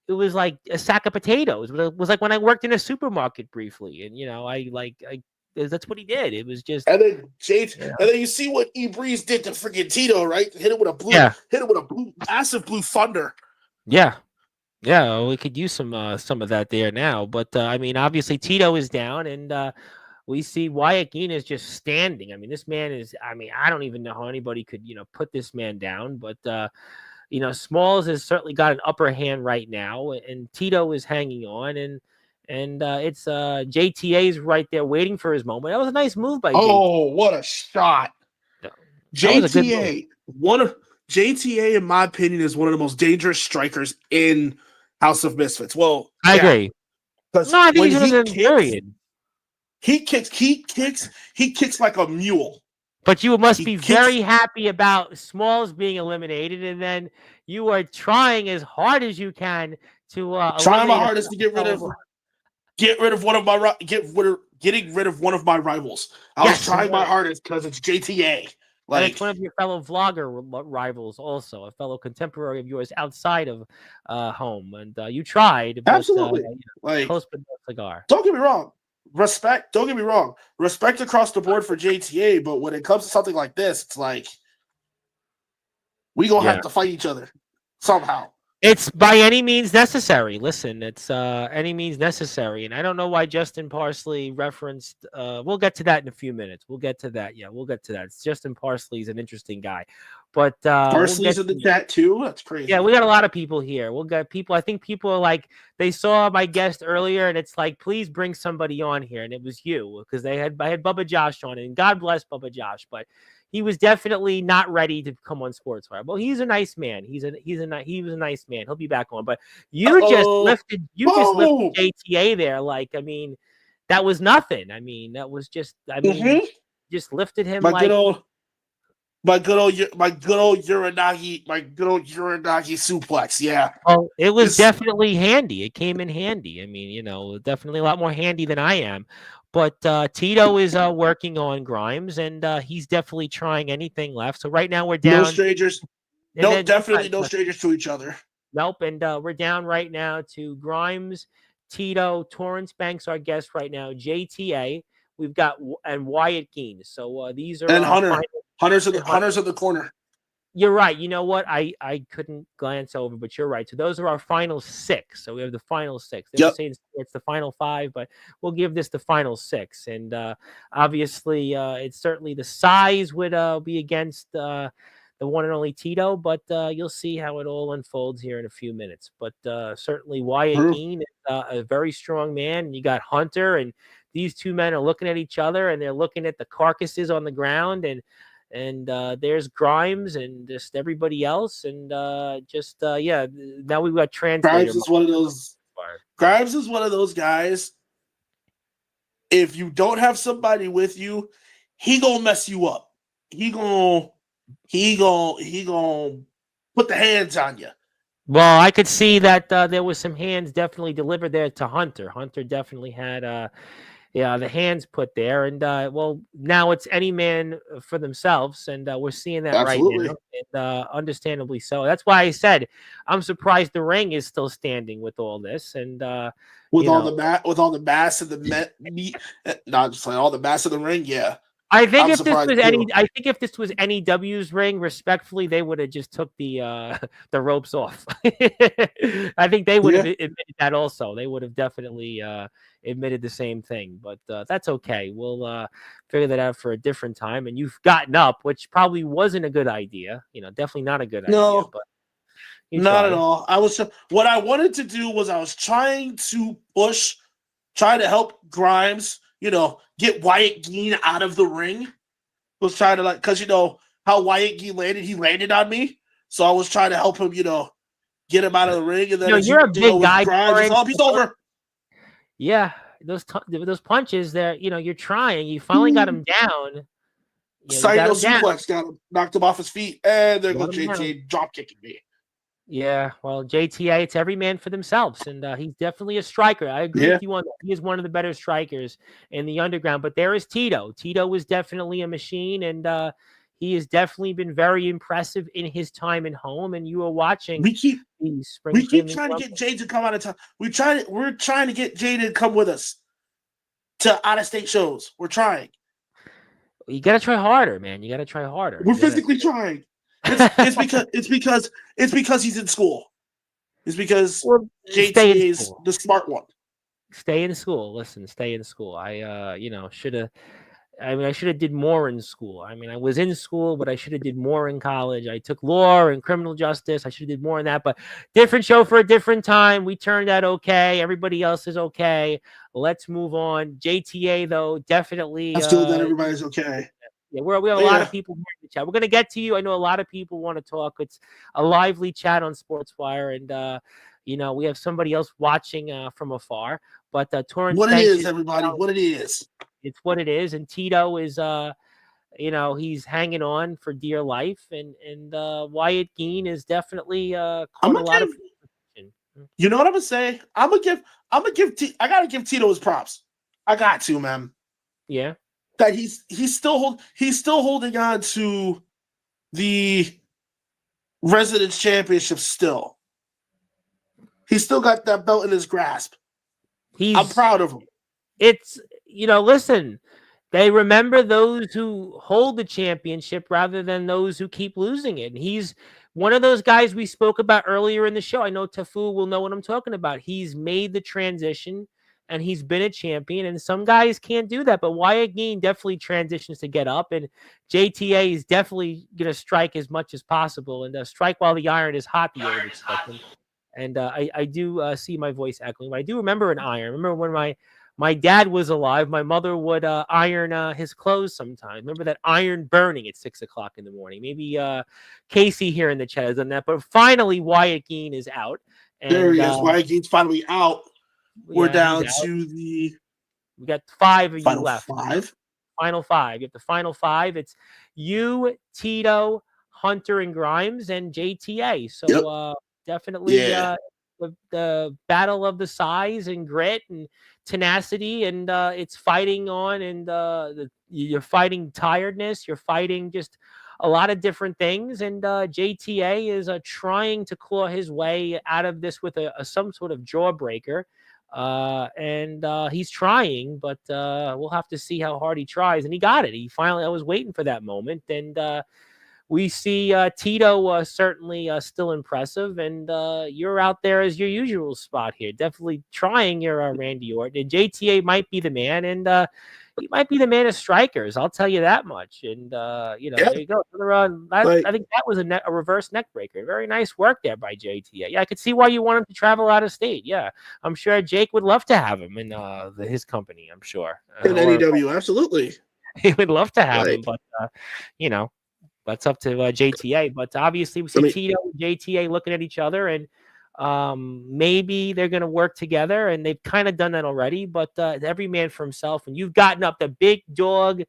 it was like a sack of potatoes. It was like when I worked in a supermarket briefly, and I that's what he did. It was just And then Jade, yeah, and then you see what E Breeze did to freaking Tito, right? yeah, Hit him with a massive blue thunder. yeah. Yeah, we could use some of that there now, but I mean, obviously Tito is down, and we see Wyatt Gein is just standing. I mean, this man is. I mean, I don't even know how anybody could put this man down, but Smalls has certainly got an upper hand right now, and Tito is hanging on, and it's JTA's right there waiting for his moment. That was a nice move by JTA. Oh, what a shot! That was a good move. JTA, in my opinion, is one of the most dangerous strikers in House of Misfits. Well, I agree. because No, I think when he's he in kicks, period. he kicks like a mule. But you must He be kicks. very happy about Smalls being eliminated, and then you are trying as hard as you can to Trying my eliminate hardest to getting rid of one of my rivals. I was trying my hardest because it's JTA. And it's one of your fellow vlogger rivals, also a fellow contemporary of yours outside of home, and you tried, but, absolutely, close but no cigar. Don't get me wrong. Respect. Don't get me wrong. Respect across the board for JTA, but when it comes to something like this, it's like we gonna have to fight each other somehow. It's by any means necessary. Listen, it's any means necessary. And I don't know why Justin Parsley referenced we'll get to that in a few minutes. We'll get to that. Yeah, we'll get to that. Justin Parsley is an interesting guy. But Parsley's in the chat too. That's crazy. Yeah, we got a lot of people here. We'll get people. I think people are like, they saw my guest earlier, and it's like, please bring somebody on here. And it was you, because I had Bubba Josh on, and God bless Bubba Josh, but he was definitely not ready to come on Sportswire. Well, he's a nice man. He was a nice man. He'll be back on. But you just lifted JTA there. Like, I mean, that was nothing. I mean, that was just just lifted him my good old Uranagi suplex. Yeah. Oh, it was definitely handy. It came in handy. I mean, definitely a lot more handy than I am. But Tito is working on Grimes, and he's definitely trying anything left. So right now we're down. No strangers. No, definitely no strangers to each other. Nope. And we're down right now to Grimes, Tito, Torrance Banks, our guest right now, JTA. We've got and Wyatt Gein. So these are and Hunter. Hunter's in the corner. You're right. You know what? I couldn't glance over, but you're right. So those are our final 6. So we have the final 6. They're saying it's the final 5, but we'll give this the final 6. And obviously, it's certainly the size would be against the one and only Tito, but you'll see how it all unfolds here in a few minutes. But certainly Wyatt Gein is a very strong man. And you got Hunter, and these two men are looking at each other, and they're looking at the carcasses on the ground, and there's Grimes and just everybody else, and now we've got translator. Grimes is one of those guys. If you don't have somebody with you, he gonna mess you up. He gonna put the hands on you. Well, I could see that there was some hands definitely delivered there to Hunter. Hunter definitely had the hands put there, and now it's any man for themselves, and we're seeing that Absolutely. right now, and understandably so. That's why I said I'm surprised the ring is still standing with all this, and with all the mass of the meat, not just like all the mass of the ring, yeah. I think I'm if this surprised was too. NEW's ring, respectfully, they would have just took the ropes off. I think they would have Yeah. admitted that also. They would have definitely admitted the same thing. But that's okay. We'll figure that out for a different time. And you've gotten up, which probably wasn't a good idea. Definitely not a good idea. No, But you not at tried. all. What I wanted to do was I was trying to help Grimes, get Wyatt Gein out of the ring. Was trying to because how Wyatt Gein landed, he landed on me. So I was trying to help him, get him out of the ring. And then You're a big with guy, Grimes, it's Torrance. he's over. Yeah, those punches there. You're trying. You finally got him down. You got Saito him down. suplex got him, knocked him off his feet, and there goes Got him down. JTA drop kicking me. Yeah, well, JTA, it's every man for themselves, and he's definitely a striker. I agree with you on that. He is one of the better strikers in the underground. But there is Tito. Tito is definitely a machine, and he has definitely been very impressive in his time in home. And you were watching. We keep trying to get Jay to come out of town. We're trying to get Jay to come with us to out of state shows. We're trying. You got to try harder, man. You got to try harder. We're physically trying. It's because he's in school. It's because JTA is the smart one. Stay in school. Listen, stay in school. I should have. I should have did more in school. I was in school, but I should have did more in college. I took law and criminal justice. I should have did more in that, but different show for a different time. We turned out okay. Everybody else is okay. Let's move on. JTA though, definitely. Let's do that. Everybody's okay. Yeah, we have a lot of people here in the chat. We're going to get to you. I know a lot of people want to talk. It's a lively chat on Sportswire, and we have somebody else watching from afar. But Torrance, what it is, everybody, what it is. It's what it is. And Tito is, he's hanging on for dear life, and Wyatt Gein is definitely caught a lot of. You know what I'm gonna say? I gotta give Tito his props. I got to, man. Yeah. That he's still holding on to the Residence Championship still. He's still got that belt in his grasp. I'm proud of him. It's, listen, they remember those who hold the championship rather than those who keep losing it. And he's one of those guys we spoke about earlier in the show. I know Tafu will know what I'm talking about. He's made the transition and he's been a champion, and some guys can't do that. But Wyatt Gein definitely transitions to get up, and JTA is definitely going to strike as much as possible and strike while the iron is hot, the old expression. And I do see my voice echoing. But I do remember an iron. Remember when my dad was alive, my mother would iron his clothes sometimes. Remember that iron burning at 6 o'clock in the morning. Maybe Casey here in the chat has done that. But finally, Wyatt Gein is out. And, there he is. Wyatt Gein's finally out. We're down to we got 5 of you left. Final 5. You have the final 5. It's you, Tito, Hunter, and Grimes, and JTA. So definitely the battle of the size and grit and tenacity, and it's fighting on, and you're fighting tiredness. You're fighting just a lot of different things, and JTA is trying to claw his way out of this with some sort of jawbreaker. And he's trying, but we'll have to see how hard he tries. And he got it. I was waiting for that moment. And we see Tito certainly still impressive. And you're out there as your usual spot here. Definitely trying your Randy Orton. And JTA might be the man. And he might be the man of strikers. I'll tell you that much. And, there you go. I think that was a reverse neck breaker. Very nice work there by JTA. Yeah, I could see why you want him to travel out of state. Yeah, I'm sure Jake would love to have him in his company, I'm sure. In NEW, absolutely. He would love to have him, but, that's up to JTA. But obviously we see Tito and JTA looking at each other, and maybe they're going to work together, and they've kind of done that already, but every man for himself. And you've gotten up. The big dog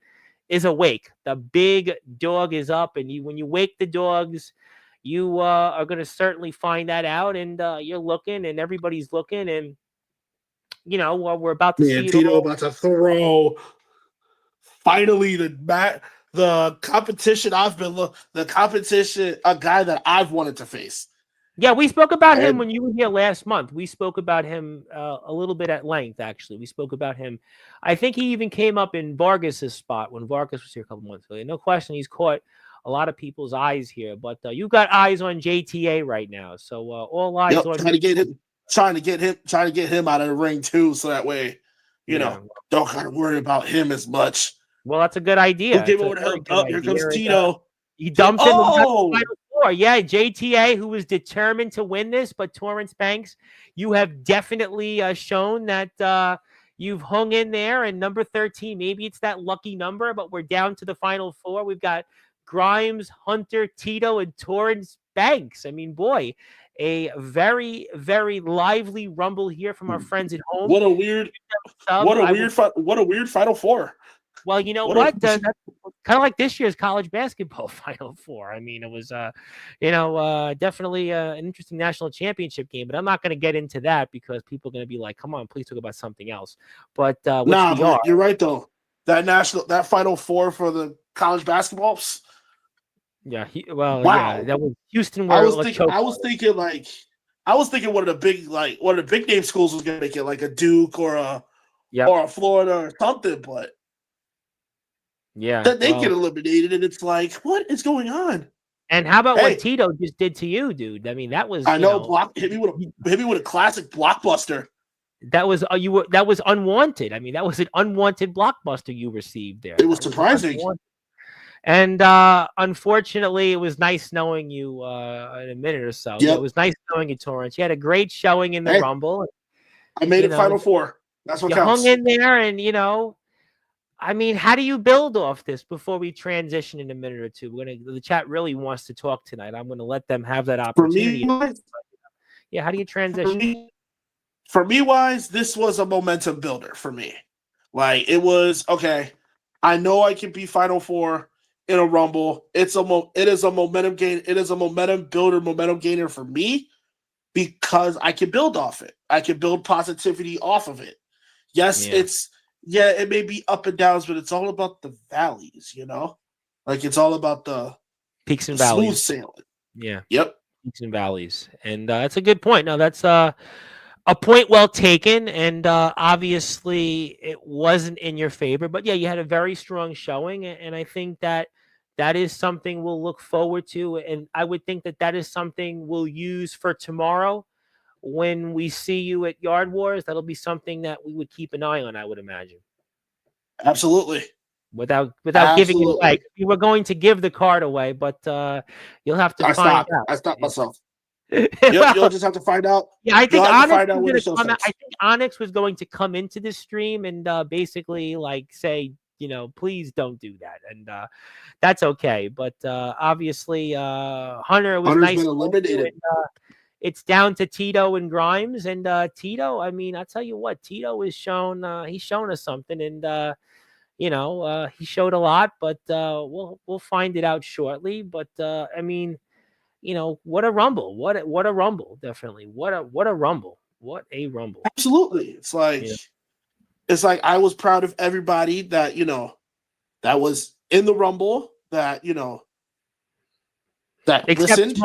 is awake. The big dog is up, and when you wake the dogs, you are going to certainly find that out. And you're looking, and everybody's looking, and we're about to see Tito about to throw finally the competition a guy that I've wanted to face. Yeah, we spoke about him And when you were here last month. We spoke about him a little bit at length, actually. We spoke about him. I think he even came up in Vargas's spot when Vargas was here a couple months ago. No question, he's caught a lot of people's eyes here. But you got eyes on JTA right now, so all eyes yep, on trying to get him out of the ring too, so that way, yeah. don't gotta worry about him as much. Well, that's a good Who idea. came It's a over to very help? good Oh, here comes idea. And, Tito. he dumped him and got to the Oh, Final Four. Yeah, JTA, who was determined to win this, but Torrance Banks, you have definitely shown that you've hung in there. And number 13, maybe it's that lucky number, but we're down to the Final Four. We've got Grimes, Hunter, Tito, and Torrance Banks. I mean, boy, a very, very lively rumble here from our friends at home. what a weird Final Four. Well, you know what? That's kind of like this year's college basketball Final Four. I mean, it was, definitely an interesting national championship game. But I'm not going to get into that because people are going to be like, "Come on, please talk about something else." But you're right though. That Final Four for the college basketballs. Yeah, Wow. yeah, that was Houston. I was thinking one of the big name schools was going to make it, like a Duke or a Florida or something, but. Yeah, that they get eliminated, and it's like, what is going on? And how about what Tito just did to you, dude? I mean, that was hit me with a classic blockbuster. That was that was unwanted. I mean, that was an unwanted blockbuster you received there. It was surprising. And unfortunately, it was nice knowing you in a minute or so. Yep. Yeah, it was nice knowing you, Torrance. You had a great showing in the Rumble. I made it Final Four. That's what counts. You hung in there, and I mean, how do you build off this before we transition in a minute or two? The chat really wants to talk tonight. I'm going to let them have that opportunity. For me, yeah, how do you transition? For me, this was a momentum builder for me. Like, it was, okay, I know I can be Final Four in a Rumble. It is a momentum gain. It is a momentum builder, momentum gainer for me because I can build off it. I can build positivity off of it. Yes, it may be up and downs, but it's all about the valleys, Like, it's all about the peaks and valleys. Smooth sailing. Yeah. Yep. Peaks and valleys. And that's a good point. Now, that's a point well taken. And obviously, it wasn't in your favor. But, yeah, you had a very strong showing. And I think that is something we'll look forward to. And I would think that is something we'll use for tomorrow. When we see you at Yard Wars, that'll be something that we would keep an eye on, I would imagine. Absolutely. Without giving it away. We were going to give the card away, but you'll have to find out. I stopped myself. You'll just have to find out. Yeah, I think Onyx was going to come into this stream and basically say, please don't do that. And that's okay. But obviously, Hunter's nice. Been eliminated. It's down to Tito and Grimes, and Tito. I mean, I tell you what, Tito is shown. He's shown us something, and he showed a lot. But we'll find it out shortly. But I mean, what a rumble! What a rumble! Definitely, what a rumble! What a rumble! Absolutely, it's like I was proud of everybody that that was in the rumble. That that listened.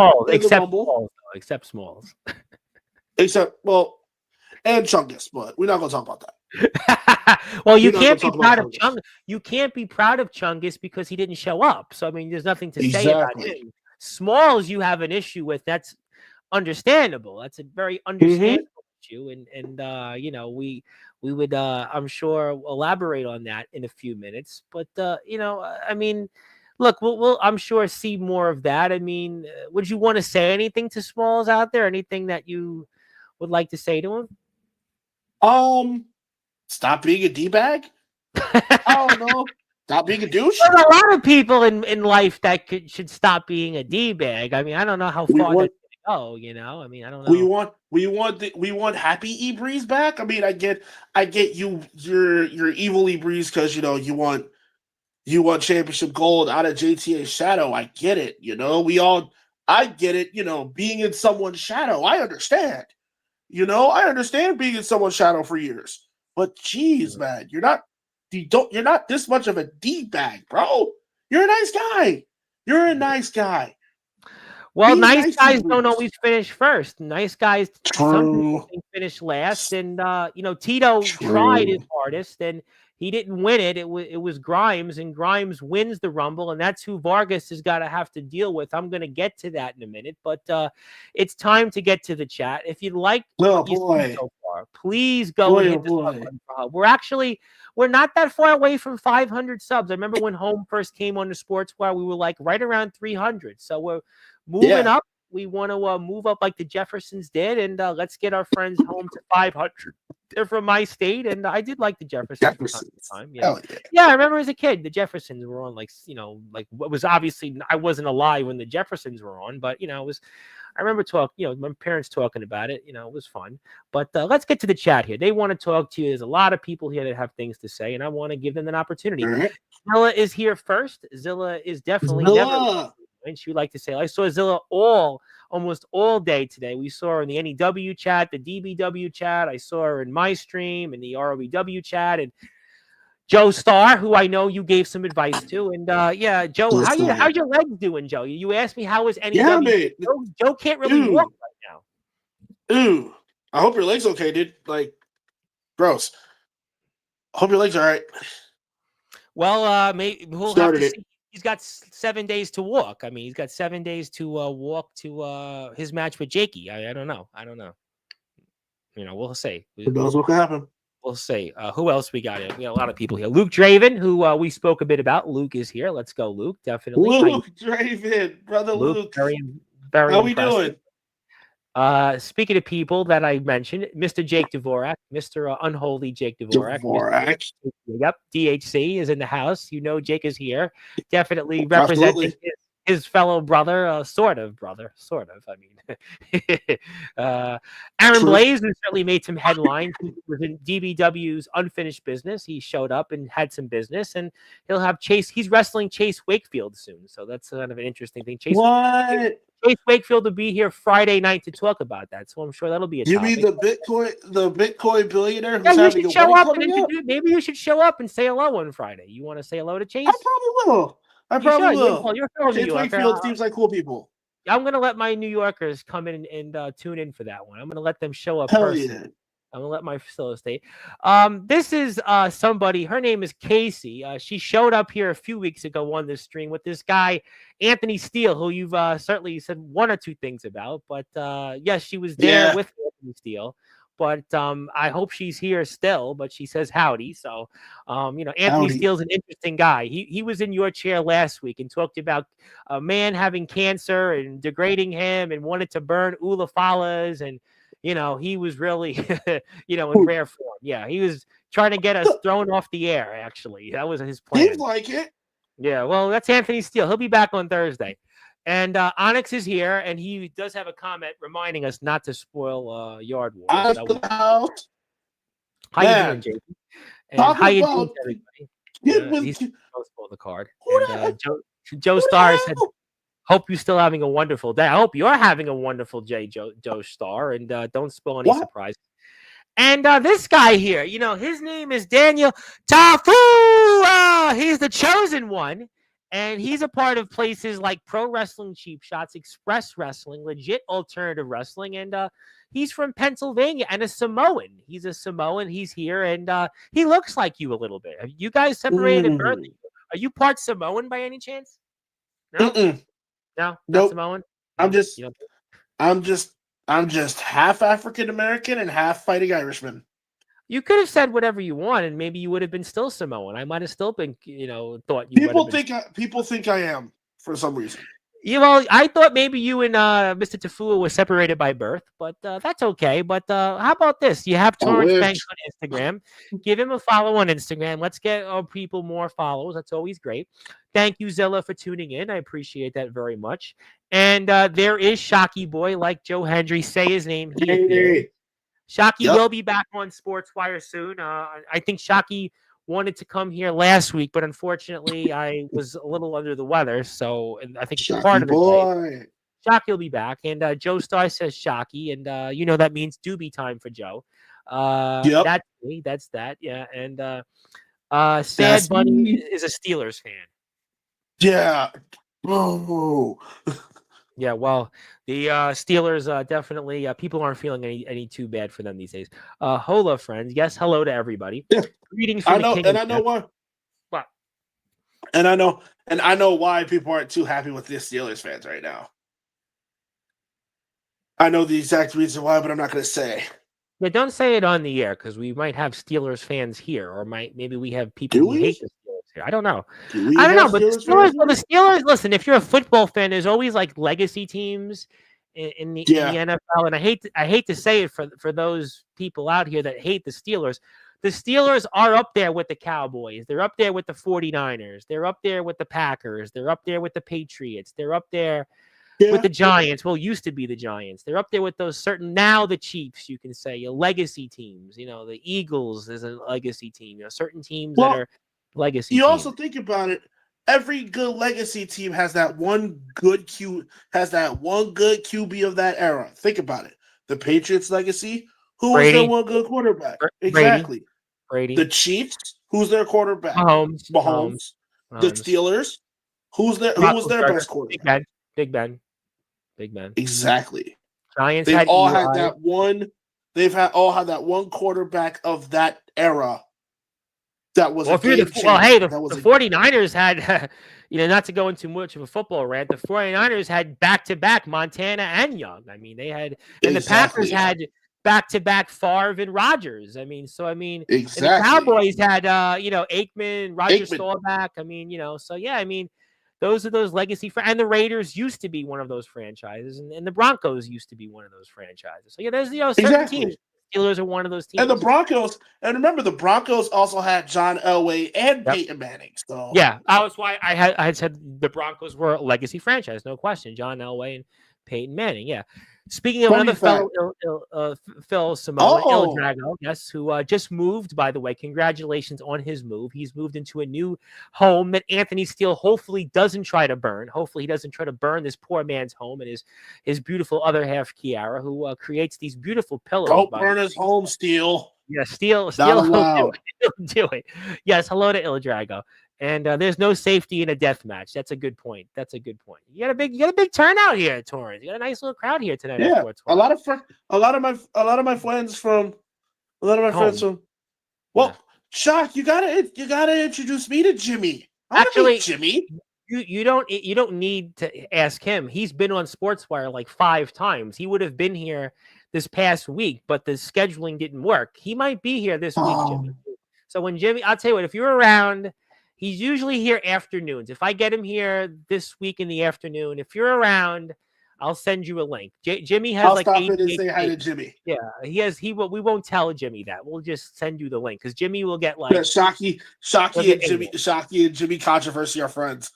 Except Smalls. And Chungus, but we're not going to talk about that. Well, you can't be proud of Chungus. You can't be proud of Chungus because he didn't show up. So I mean, there's nothing to say about him. Smalls, you have an issue with. That's understandable. That's a very understandable issue, and we would I'm sure elaborate on that in a few minutes. But I mean. Look, we'll I'm sure see more of that. I mean, would you want to say anything to Smalls out there? Anything that you would like to say to him? Stop being a D-bag. I don't know. Stop being a douche. There's a lot of people in life that should stop being a D-bag. I mean, I don't know how far that's going to go. I mean, I don't know. We want happy E-Breeze back. I mean, I get you're evil E-Breeze because you want championship gold out of JTA's shadow. I get it. I get it. Being in someone's shadow, I understand. I understand being in someone's shadow for years. But geez, man, you're not this much of a D-bag, bro. You're a nice guy. Well, Be nice nice to guys don't lose. always finish first. Nice guys, some people True. think finish last. And Tito tried his True. hardest, and he didn't win it. It was Grimes, and Grimes wins the Rumble, and that's who Vargas has got to have to deal with. I'm going to get to that in a minute, but it's time to get to the chat. If you like Oh what you see boy. so far, please go and Boy, oh hit the sub boy. button for Hub. We're not that far away from 500 subs. I remember when Home first came on the Sportswire, we were like right around 300. So we're moving Yeah. up. We want to move up like the Jeffersons did, and let's get our friends home to 500. They're from my state, and I did like the Jeffersons from time Jeffersons. to time. Yeah, Hell yeah. yeah. I remember as a kid, the Jeffersons were on like what was obviously I wasn't alive when the Jeffersons were on, but it was. I remember my parents talking about it. It was fun. But let's get to the chat here. They want to talk to you. There's a lot of people here that have things to say, and I want to give them an opportunity. All right. Zilla is here first. Zilla is definitely never. Zilla. And she would like to say, I saw Zilla almost all day today. We saw her in the NEW chat, the DBW chat. I saw her in my stream, in the ROEW chat, and Joe Starr, who I know you gave some advice to. And yeah, Joe, how's your legs doing, Joe? You asked me how was NEW. Yeah, man. Joe can't really walk right now. Ooh. I hope your leg's okay, dude. Like, gross. I hope your legs are all right. Well, maybe we'll have to see. He's got 7 days to walk. I mean, he's got 7 days to walk to his match with Jakey. I don't know. We'll see. Who knows what could happen? We'll see. Who else we got here? We got a lot of people here. Luke Draven, who we spoke a bit about. Luke is here. Let's go, Luke. Definitely. Luke Draven, brother Luke. Very, very How impressive. we doing? Speaking of people that I mentioned, Mr. Jake Dvorak, Mr. Unholy Jake Dvorak. Yep, DHC is in the house. Jake is here. Definitely representing his fellow brother, sort of. I mean, Aaron Blaze, who certainly made some headlines. He was in DBW's Unfinished Business. He showed up and had some business, and he'll have Chase. He's wrestling Chase Wakefield soon, so that's kind of an interesting thing. Chase Wakefield will be here Friday night to talk about that, so I'm sure that'll be a topic. You mean the Bitcoin billionaire who's you having should a show up and introduce? Maybe you should show up and say hello on Friday. You want to say hello to Chase? I probably will. You're from Chase Wakefield seems like cool people. I'm going to let my New Yorkers come in and tune in for that one. I'm going to let them show up Hell personally. Yeah. I'm going to let my facility stay. This is somebody. Her name is Casey. She showed up here a few weeks ago on this stream with this guy, Anthony Steele, who you've certainly said one or two things about. But yes, she was there with Anthony Steele. But I hope she's here still. But she says howdy. So, Anthony Steele's an interesting guy. He was in your chair last week and talked about a man having cancer and degrading him and wanted to burn Ula Falas. And, he was really, in rare form. Yeah, he was trying to get us thrown off the air, actually. That was his plan. Seems like it. Yeah, well, that's Anthony Steele. He'll be back on Thursday. And Onyx is here, and he does have a comment reminding us not to spoil Yard Wars. How you doing, JP? And how you doing, everybody? He's supposed to pull the card. And, Joe Starr said, hope you're still having a wonderful day. I hope you're having a wonderful day, Joe Starr, and don't spoil any surprises. And this guy here, his name is Daniel Tafu. He's the chosen one. And he's a part of places like Pro Wrestling Cheap Shots, Express Wrestling, Legit Alternative Wrestling. And he's from Pennsylvania and a Samoan. He's a Samoan. He's here. And he looks like you a little bit. Have you guys separated at birth? Are you part Samoan by any chance? No? No? Not Samoan? I'm just half African American and half fighting Irishman. You could have said whatever you want, and maybe you would have been still Samoan. I might have still been, thought you. People think I am for some reason. Well, I thought maybe you and Mr. Tafua were separated by birth, but that's okay. But how about this? You have Torrance Banks on Instagram. Give him a follow on Instagram. Let's get our people more follows. That's always great. Thank you, Zilla, for tuning in. I appreciate that very much. And there is Shocky Boy, like Joe Hendry. Say his name. Shocky will be back on Sportswire soon. I think Shocky wanted to come here last week, but unfortunately, I was a little under the weather. So I think it's part of it. Shocky will be back. And Joe Starr says Shocky. And, that means doobie time for Joe. That's me. That's that. Yeah. And Sad Bunny is a Steelers fan. Yeah. Oh. Yeah, well, the Steelers definitely people aren't feeling any too bad for them these days. Hola, friends. Yes, hello to everybody. Yeah, Greetings I from the know, King and of I know Death. why, Well, and I know why people aren't too happy with the Steelers fans right now. I know the exact reason why, but I'm not going to say. yeah, don't say it on the air because we might have Steelers fans here, or maybe we have people Do who hate we? the Steelers here. I don't know. Do we I don't have know, but the Steelers fans Steelers. Well, here? the Steelers. Listen, if you're a football fan, there's always like legacy teams in the Yeah. NFL, and I hate to say it for those people out here that hate the Steelers. The Steelers are up there with the Cowboys. They're up there with the 49ers. They're up there with the Packers. They're up there with the Patriots. They're up there with Yeah. the Giants. Well, used to be the Giants. They're up there with those certain now the Chiefs, you can say, legacy teams. The Eagles is a legacy team. Certain teams that Well, are legacy you also teams. think about it. Every good legacy team has that one good QB of that era. Think about it. The Patriots legacy, who was their Brady, one good quarterback? Brady, Exactly. Brady, The Chiefs, who's their quarterback? Mahomes, Mahomes. The Mahomes, Steelers, who was their Roethlisberger, best quarterback? Big Ben, Big Ben. Exactly. Giants They've had all Eli. had that one. All had that one quarterback of that era that was Well, a if you're game changer. hey, the That was 49ers had, not to go into much of a football rant, the 49ers had back-to-back Montana and Young. I mean, they had, and the Packers exactly, had back-to-back Favre and Rodgers. I mean, and the exactly. Cowboys had, Aikman, Roger Aikman. Staubach. I mean, so yeah, I mean, those are those legacy, and the Raiders used to be one of those franchises, and the Broncos used to be one of those franchises. So yeah, there's, certain teams. Exactly. Steelers are one of those And the teams. Broncos, and remember, the Broncos also had John Elway and Yep. Peyton Manning. So Yeah, that was why I had said the Broncos were a legacy franchise, no question. John Elway and Peyton Manning. Yeah. Speaking of Funny another fact. fellow, Phil Samoan, Il Oh, Drago, yes, who just moved, by the way. Congratulations on his move. He's moved into a new home that Anthony Steele hopefully doesn't try to burn. Hopefully he doesn't try to burn this poor man's home and his beautiful other half, Kiara, who creates these beautiful pillows. don't burn his home, Steele. Yeah, Steele, Not allowed. he'll do it. Yes, hello to Il Drago. And there's no safety in a death match. That's a good point. You got a big turnout here at Torrance. You got a nice little crowd here tonight. Yeah, At a lot of my friends from. Well, Yeah. Shock, you gotta introduce me to Jimmy. Actually, Jimmy. You don't need to ask him. He's been on Sportswire like 5 times. He would have been here this past week, but the scheduling didn't work. He might be here this week, Jimmy. So when Jimmy, I'll tell you what, if you're around, he's usually here afternoons. If I get him here this week in the afternoon, if you're around, I'll send you a link. Jimmy has I'll like stop in and say hi to Jimmy. Yeah, we won't tell Jimmy that. We'll just send you the link because Jimmy will get like Shocky and Jimmy controversy are friends.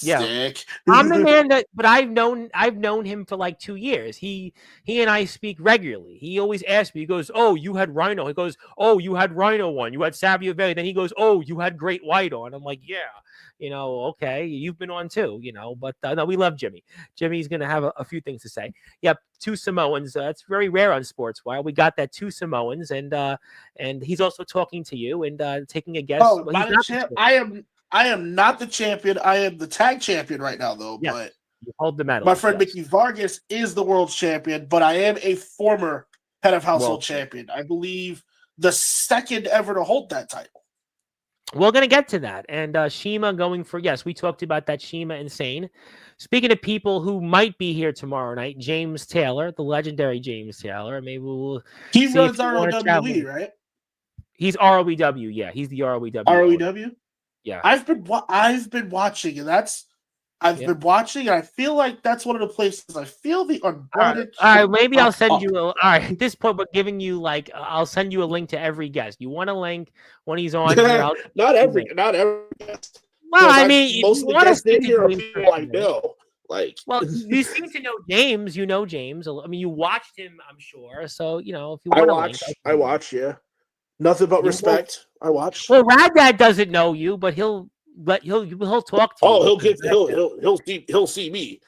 Yeah. Sick. I'm the man but I've known him for like 2 years. He and I speak regularly. He always asks me, he goes, "Oh, you had Rhino." He goes, "Oh, you had Rhino on. You had Savio Valley." Then he goes, "Oh, you had Great White on." I'm like, "Yeah, okay, you've been on too, but no, we love Jimmy. Jimmy's going to have a few things to say. Yep. 2 Samoans. It's very rare on Sportswire. We got that 2 Samoans and he's also talking to you and taking a guess. Oh, well, I am not the champion. I am the tag champion right now, though. Yes, but you hold the medal. My friend Mickey Vargas is the world champion, but I am a former head of household champion. I believe the second ever to hold that title. We're going to get to that. And Shima going for, yes, we talked about that Shima Insane. Speaking of people who might be here tomorrow night, James Taylor, the legendary James Taylor. Maybe we'll He runs ROWE, right? He's ROEW. Yeah, he's the ROEW. ROEW? Yeah. I've been watching, and been watching, and I feel like that's one of the places I feel the unwanted. All right, maybe I'll send you. All right, at this point, we're giving you like I'll send you a link to every guest. You want a link when he's on here? Not every guest. Well, I mean, most of the guests in here are people I know. Like, well, you seem to know James. You know James. I mean, you watched him, I'm sure. So if you want I watch. Yeah, nothing but respect. I watch. Well, Rad Dad doesn't know you, but he'll talk to you. Oh, he'll see me.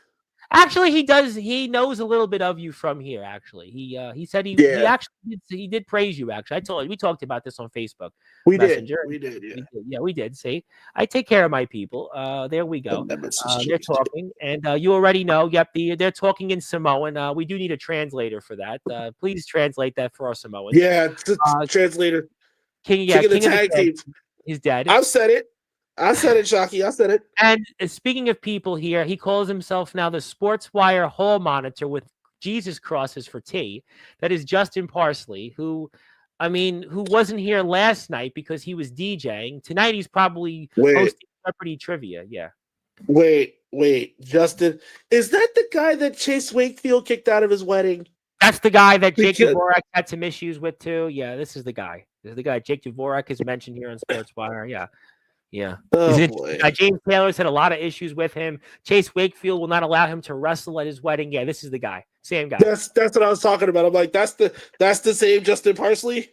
Actually, he does. He knows a little bit of you from here. Actually, he said he Yeah, actually did praise you. Actually, I told you we talked about this on Facebook we did. Messenger. We did. Yeah. We did. Yeah, we did. See, I take care of my people. There we The go. nemesis They're Tuesday. talking, and you already know. Yep, they're talking in Samoan. We do need a translator for that. Please translate that for our Samoans. Yeah, Uh, translator. King, King of the King of the tag Tag. teams. He's dead. I've said it. I said it, Shocky. I said it. And speaking of people here, he calls himself now the Sportswire Hall Monitor with Jesus crosses for T. That is Justin Parsley, who, I mean, who wasn't here last night because he was DJing. Tonight he's probably Wait, hosting Jeopardy trivia. Yeah, wait. Justin, is that the guy that Chase Wakefield kicked out of his wedding? that's the guy that Jake Because Dvorak had some issues with too. Yeah, this is the guy. This is the guy Jake Dvorak is mentioned here on Sportswire. Yeah. Yeah. oh boy, James Taylor's had a lot of issues with him. Chase Wakefield will not allow him to wrestle at his wedding. Yeah, this is the guy. Same guy. that's what I was talking about. I'm like, that's the same Justin Parsley.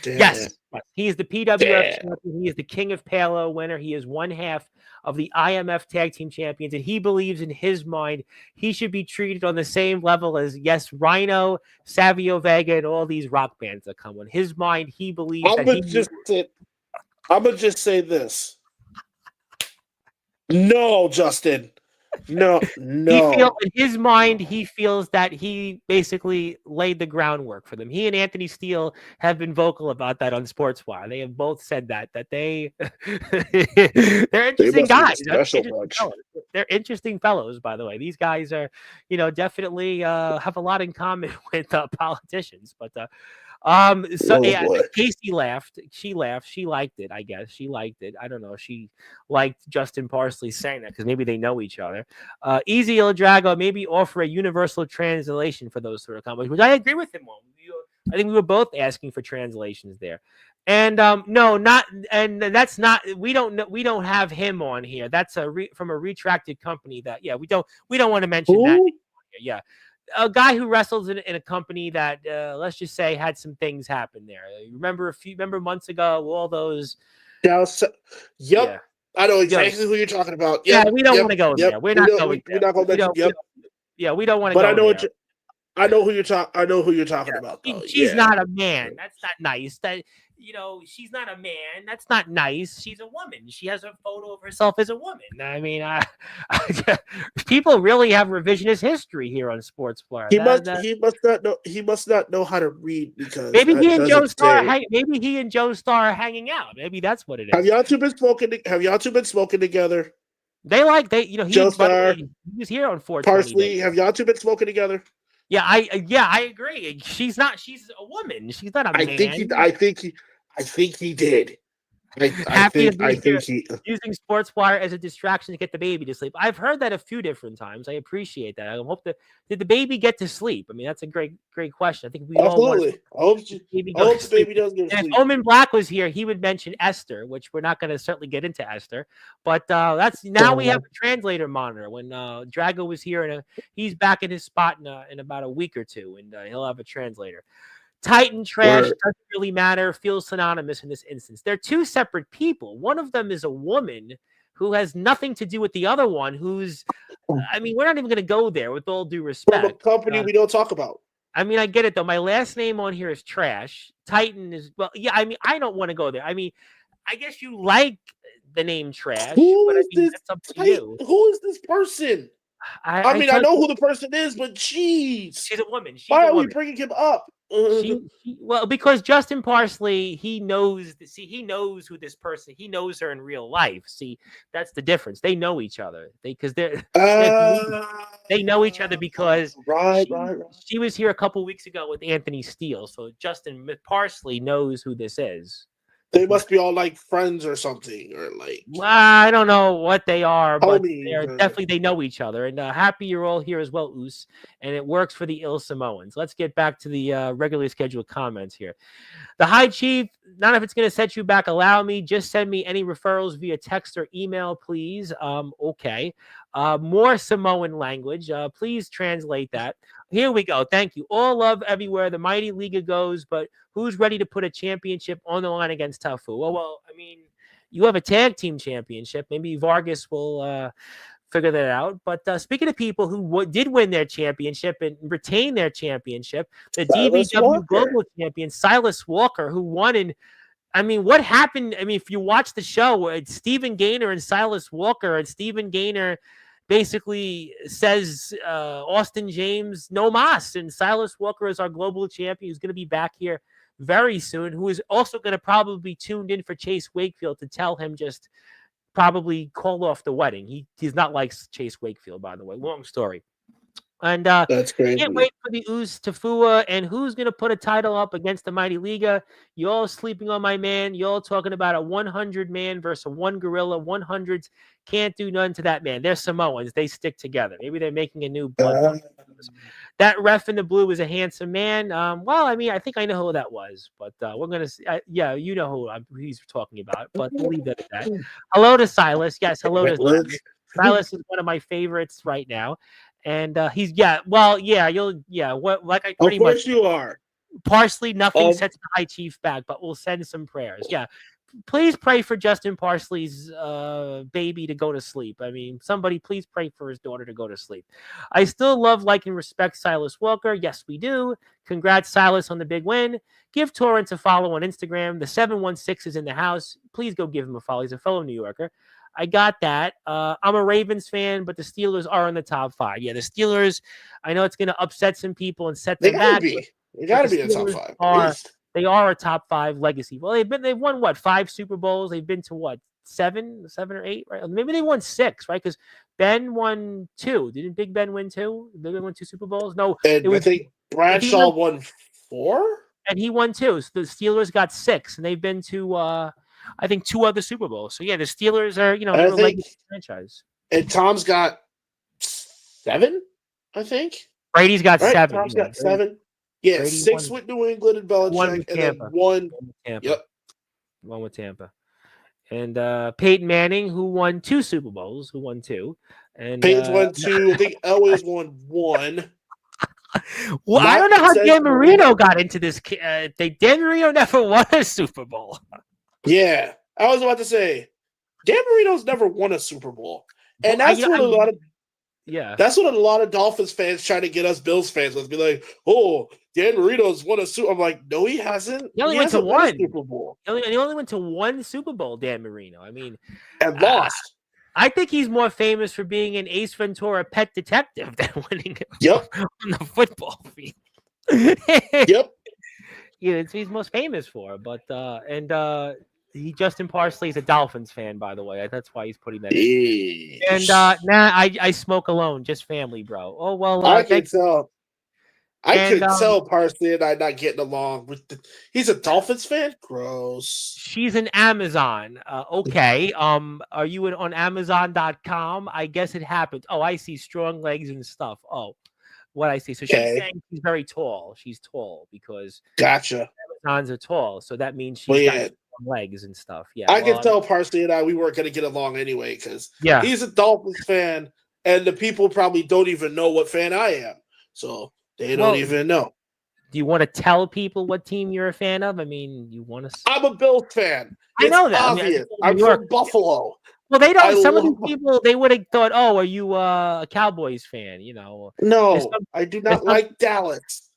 Damn. Yes. He is the PWF Damn. champion. He is the King of Palo winner. He is one half of the IMF Tag Team Champions, and he believes in his mind he should be treated on the same level as, yes, Rhino, Savio Vega, and all these rock bands that come on. His mind, he believes I'm that gonna just say this. No, Justin. No. in his mind, he feels that he basically laid the groundwork for them. He and Anthony Steele have been vocal about that on Sportswire. They have both said that they they're interesting guys. They're interesting fellows, by the way. These guys are, definitely have a lot in common with politicians. But Casey laughed. She laughed. She liked it, I guess. She liked it. I don't know. She liked Justin Parsley saying that because maybe they know each other. Easy Il Drago, maybe offer a universal translation for those sort of comments, which I agree with him on. I think we were both asking for translations there. And that's not, we don't have him on here. That's from a retracted company that, we don't want to mention that. Yeah. A guy who wrestles in a company that, let's just say, had some things happen there. Remember months ago, all those. Yep. Yeah. I know exactly who you're talking about. Yep. Yeah, we don't want to go there. We're not going there. We're not going to mention. Yep. We don't want to go there. I know who you're talking about. Though. She's not a man. That's not nice. She's not a man. That's not nice. She's a woman. She has a photo of herself as a woman. I mean, people really have revisionist history here on Sportswire. He must not know how to read because maybe he and Joe Starr are hanging out. Maybe that's what it is. Have y'all two been smoking together? Joe Starr, he was here on 420. Parsley, have y'all two been smoking together? Yeah, I agree. She's a woman. She's not a man. I think he did. I think he using Sportswire as a distraction to get the baby to sleep. I've heard that a few different times. I appreciate that. I hope did the baby get to sleep? I mean, that's a great question. I think we absolutely. all want the baby does get to sleep. If Omen Black was here, he would mention Esther, which we're not going to certainly get into Esther. But that's now we have a translator monitor. When Drago was here, and he's back in his spot in about a week or two, and he'll have a translator. Titan trash doesn't really matter, feels synonymous in this instance. They're two separate people. One of them is a woman who has nothing to do with the other one who's, I mean, we're not even going to go there with all due respect. From a company we don't talk about. I mean, I get it, though. My last name on here is Trash. Titan is, well, yeah, I mean, I don't want to go there. I mean, I guess you like the name Trash. Who is this person? I know who the person is, but jeez. She's a woman. Why are we bringing him up? Well, because Justin Parsley, he knows who this person. He knows her in real life. See, that's the difference. They know each other. They know each other because she was here a couple weeks ago with Anthony Steele. So Justin Parsley knows who this is. They must be all like friends or something, or like. Well, I don't know what they are, but they know each other. And happy you're all here as well, Oos. And it works for the ill Samoans. Let's get back to the regularly scheduled comments here. The High Chief, none of it's going to set you back. Allow me. Just send me any referrals via text or email, please. Okay. More Samoan language. Please translate that. Here we go. Thank you. All love everywhere. The mighty Liga goes, but who's ready to put a championship on the line against Tafu? Well, I mean, you have a tag team championship. Maybe Vargas will figure that out. But speaking of people who did win their championship and retain their championship, the Silas DVW Walker. Global Champion, Silas Walker, who won in I mean, what happened? I mean, if you watch the show, it's Stephen Gaynor and Silas Walker, and Stephen Gaynor basically says Austin James no mas, and Silas Walker is our global champion who's going to be back here very soon, who is also going to probably be tuned in for Chase Wakefield to tell him just probably call off the wedding. He's not like Chase Wakefield, by the way. Long story. And That's crazy. Can't wait for the Uz Tafua and who's going to put a title up against the Mighty Liga. You all sleeping on my man. You all talking about a 100-man versus a one gorilla. 100s can't do none to that man. They're Samoans. They stick together. Maybe they're making a new blood. That ref in the blue is a handsome man. Well, I mean, I think I know who that was, but we're going to yeah, you know who he's talking about, but we'll leave it at that. Hello to Silas. Yes, hello to Silas. Silas is one of my favorites right now. And he's what like I pretty much you are. Parsley, nothing sets the High Chief back, but we'll send some prayers. Yeah. Please pray for Justin Parsley's baby to go to sleep. I mean, somebody please pray for his daughter to go to sleep. I still love, like, and respect Silas Walker. Yes, we do. Congrats, Silas, on the big win. Give Torrance a follow on Instagram. The 716 is in the house. Please go give him a follow. He's a fellow New Yorker. I got that. I'm a Ravens fan, but the Steelers are in the top 5. Yeah, the Steelers, I know it's going to upset some people and set them back. They got to be in the top 5. They are a top 5 legacy. Well, they've won 5 Super Bowls. They've been to 7 or 8, right? Maybe they won 6, right? Because Ben won 2. Didn't Big Ben win 2? Big Ben won 2 Super Bowls? No, I think Bradshaw won 4, and he won 2. So the Steelers got 6, and they've been to I think 2 other Super Bowls. So yeah, the Steelers are they're a legacy franchise. And Tom's got 7, I think. Brady's got 7. Tom's got 7. Yeah, Brady 6 with New England and Belichick, and then 1 with Tampa. Yep. 1 with Tampa. And Peyton Manning, who won 2 Super Bowls, And Peyton's won 2. I think Elway's won 1. Well, I don't know how Dan Marino got into this. Dan Marino never won a Super Bowl. Yeah, I was about to say, Dan Marino's never won a Super Bowl, and that's what a lot of Dolphins fans try to get us Bills fans with. Be like, oh, Dan Marino's won a Super. I'm like, no, he hasn't. He only went to 1 Super Bowl. He only went to 1 Super Bowl. Dan Marino. I mean, and lost. I think he's more famous for being an Ace Ventura pet detective than winning on the football field. Yep. Yeah, he's most famous for. But Justin Parsley is a Dolphins fan, by the way. That's why he's putting that in. And I smoke alone, just family, bro. Oh well, I can tell. I could tell Parsley and I not getting along with. He's a Dolphins fan. Gross. She's an Amazon. Okay. Are you on Amazon.com? I guess it happened. Oh, I see strong legs and stuff. Oh, what I see. So she's saying she's very tall. She's tall because gotcha. Amazons are tall, so that means she's got legs and stuff. Yeah, I can tell Parsley and I we weren't going to get along anyway because he's a Dolphins fan, and the people probably don't even know what fan I am, so they don't even know. Do you want to tell people what team you're a fan of? I mean, you want to? I'm a Bills fan. I know that. Obvious. I'm from Buffalo. Well, they don't. Some of these people, they would have thought, "Oh, are you a Cowboys fan?" No, I do not like Dallas.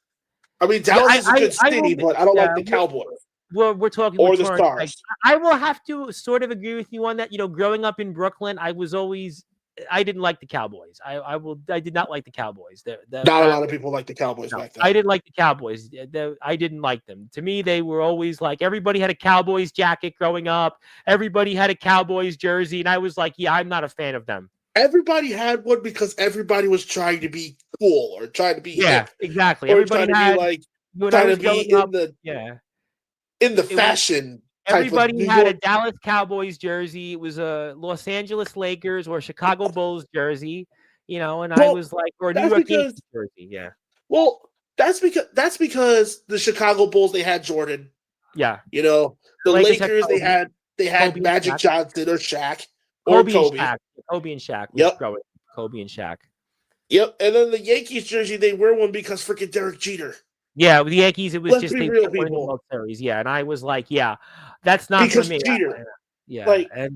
I mean, Dallas is a good city, but I don't like the Cowboys. We're talking or the Stars. I will have to sort of agree with you on that. Growing up in Brooklyn, I didn't like the Cowboys. I did not like the Cowboys. Not a lot of people like the Cowboys back then. I didn't like the Cowboys. I didn't like them. To me, they were always like everybody had a Cowboys jacket growing up. Everybody had a Cowboys jersey, and I was like, yeah, I'm not a fan of them. Everybody had one because everybody was trying to be cool or trying to be hip. Exactly. Or everybody trying to be in the fashion. Everybody had a Dallas Cowboys jersey. It was a Los Angeles Lakers or Chicago Bulls jersey, and I was like, or New York Yankees jersey. Yeah. Well, that's because the Chicago Bulls, they had Jordan. Yeah. The Lakers they had Kobe Magic Johnson or Shaq or Kobe. Kobe and Shaq. Yep. Kobe and Shaq. Yep. And then the Yankees jersey, they wear one because freaking Derek Jeter. Yeah, with the Yankees, it was Let's just be they real, won the people. World Series. Yeah, and I was like, yeah, that's not because for me. Jeter. Yeah, like, and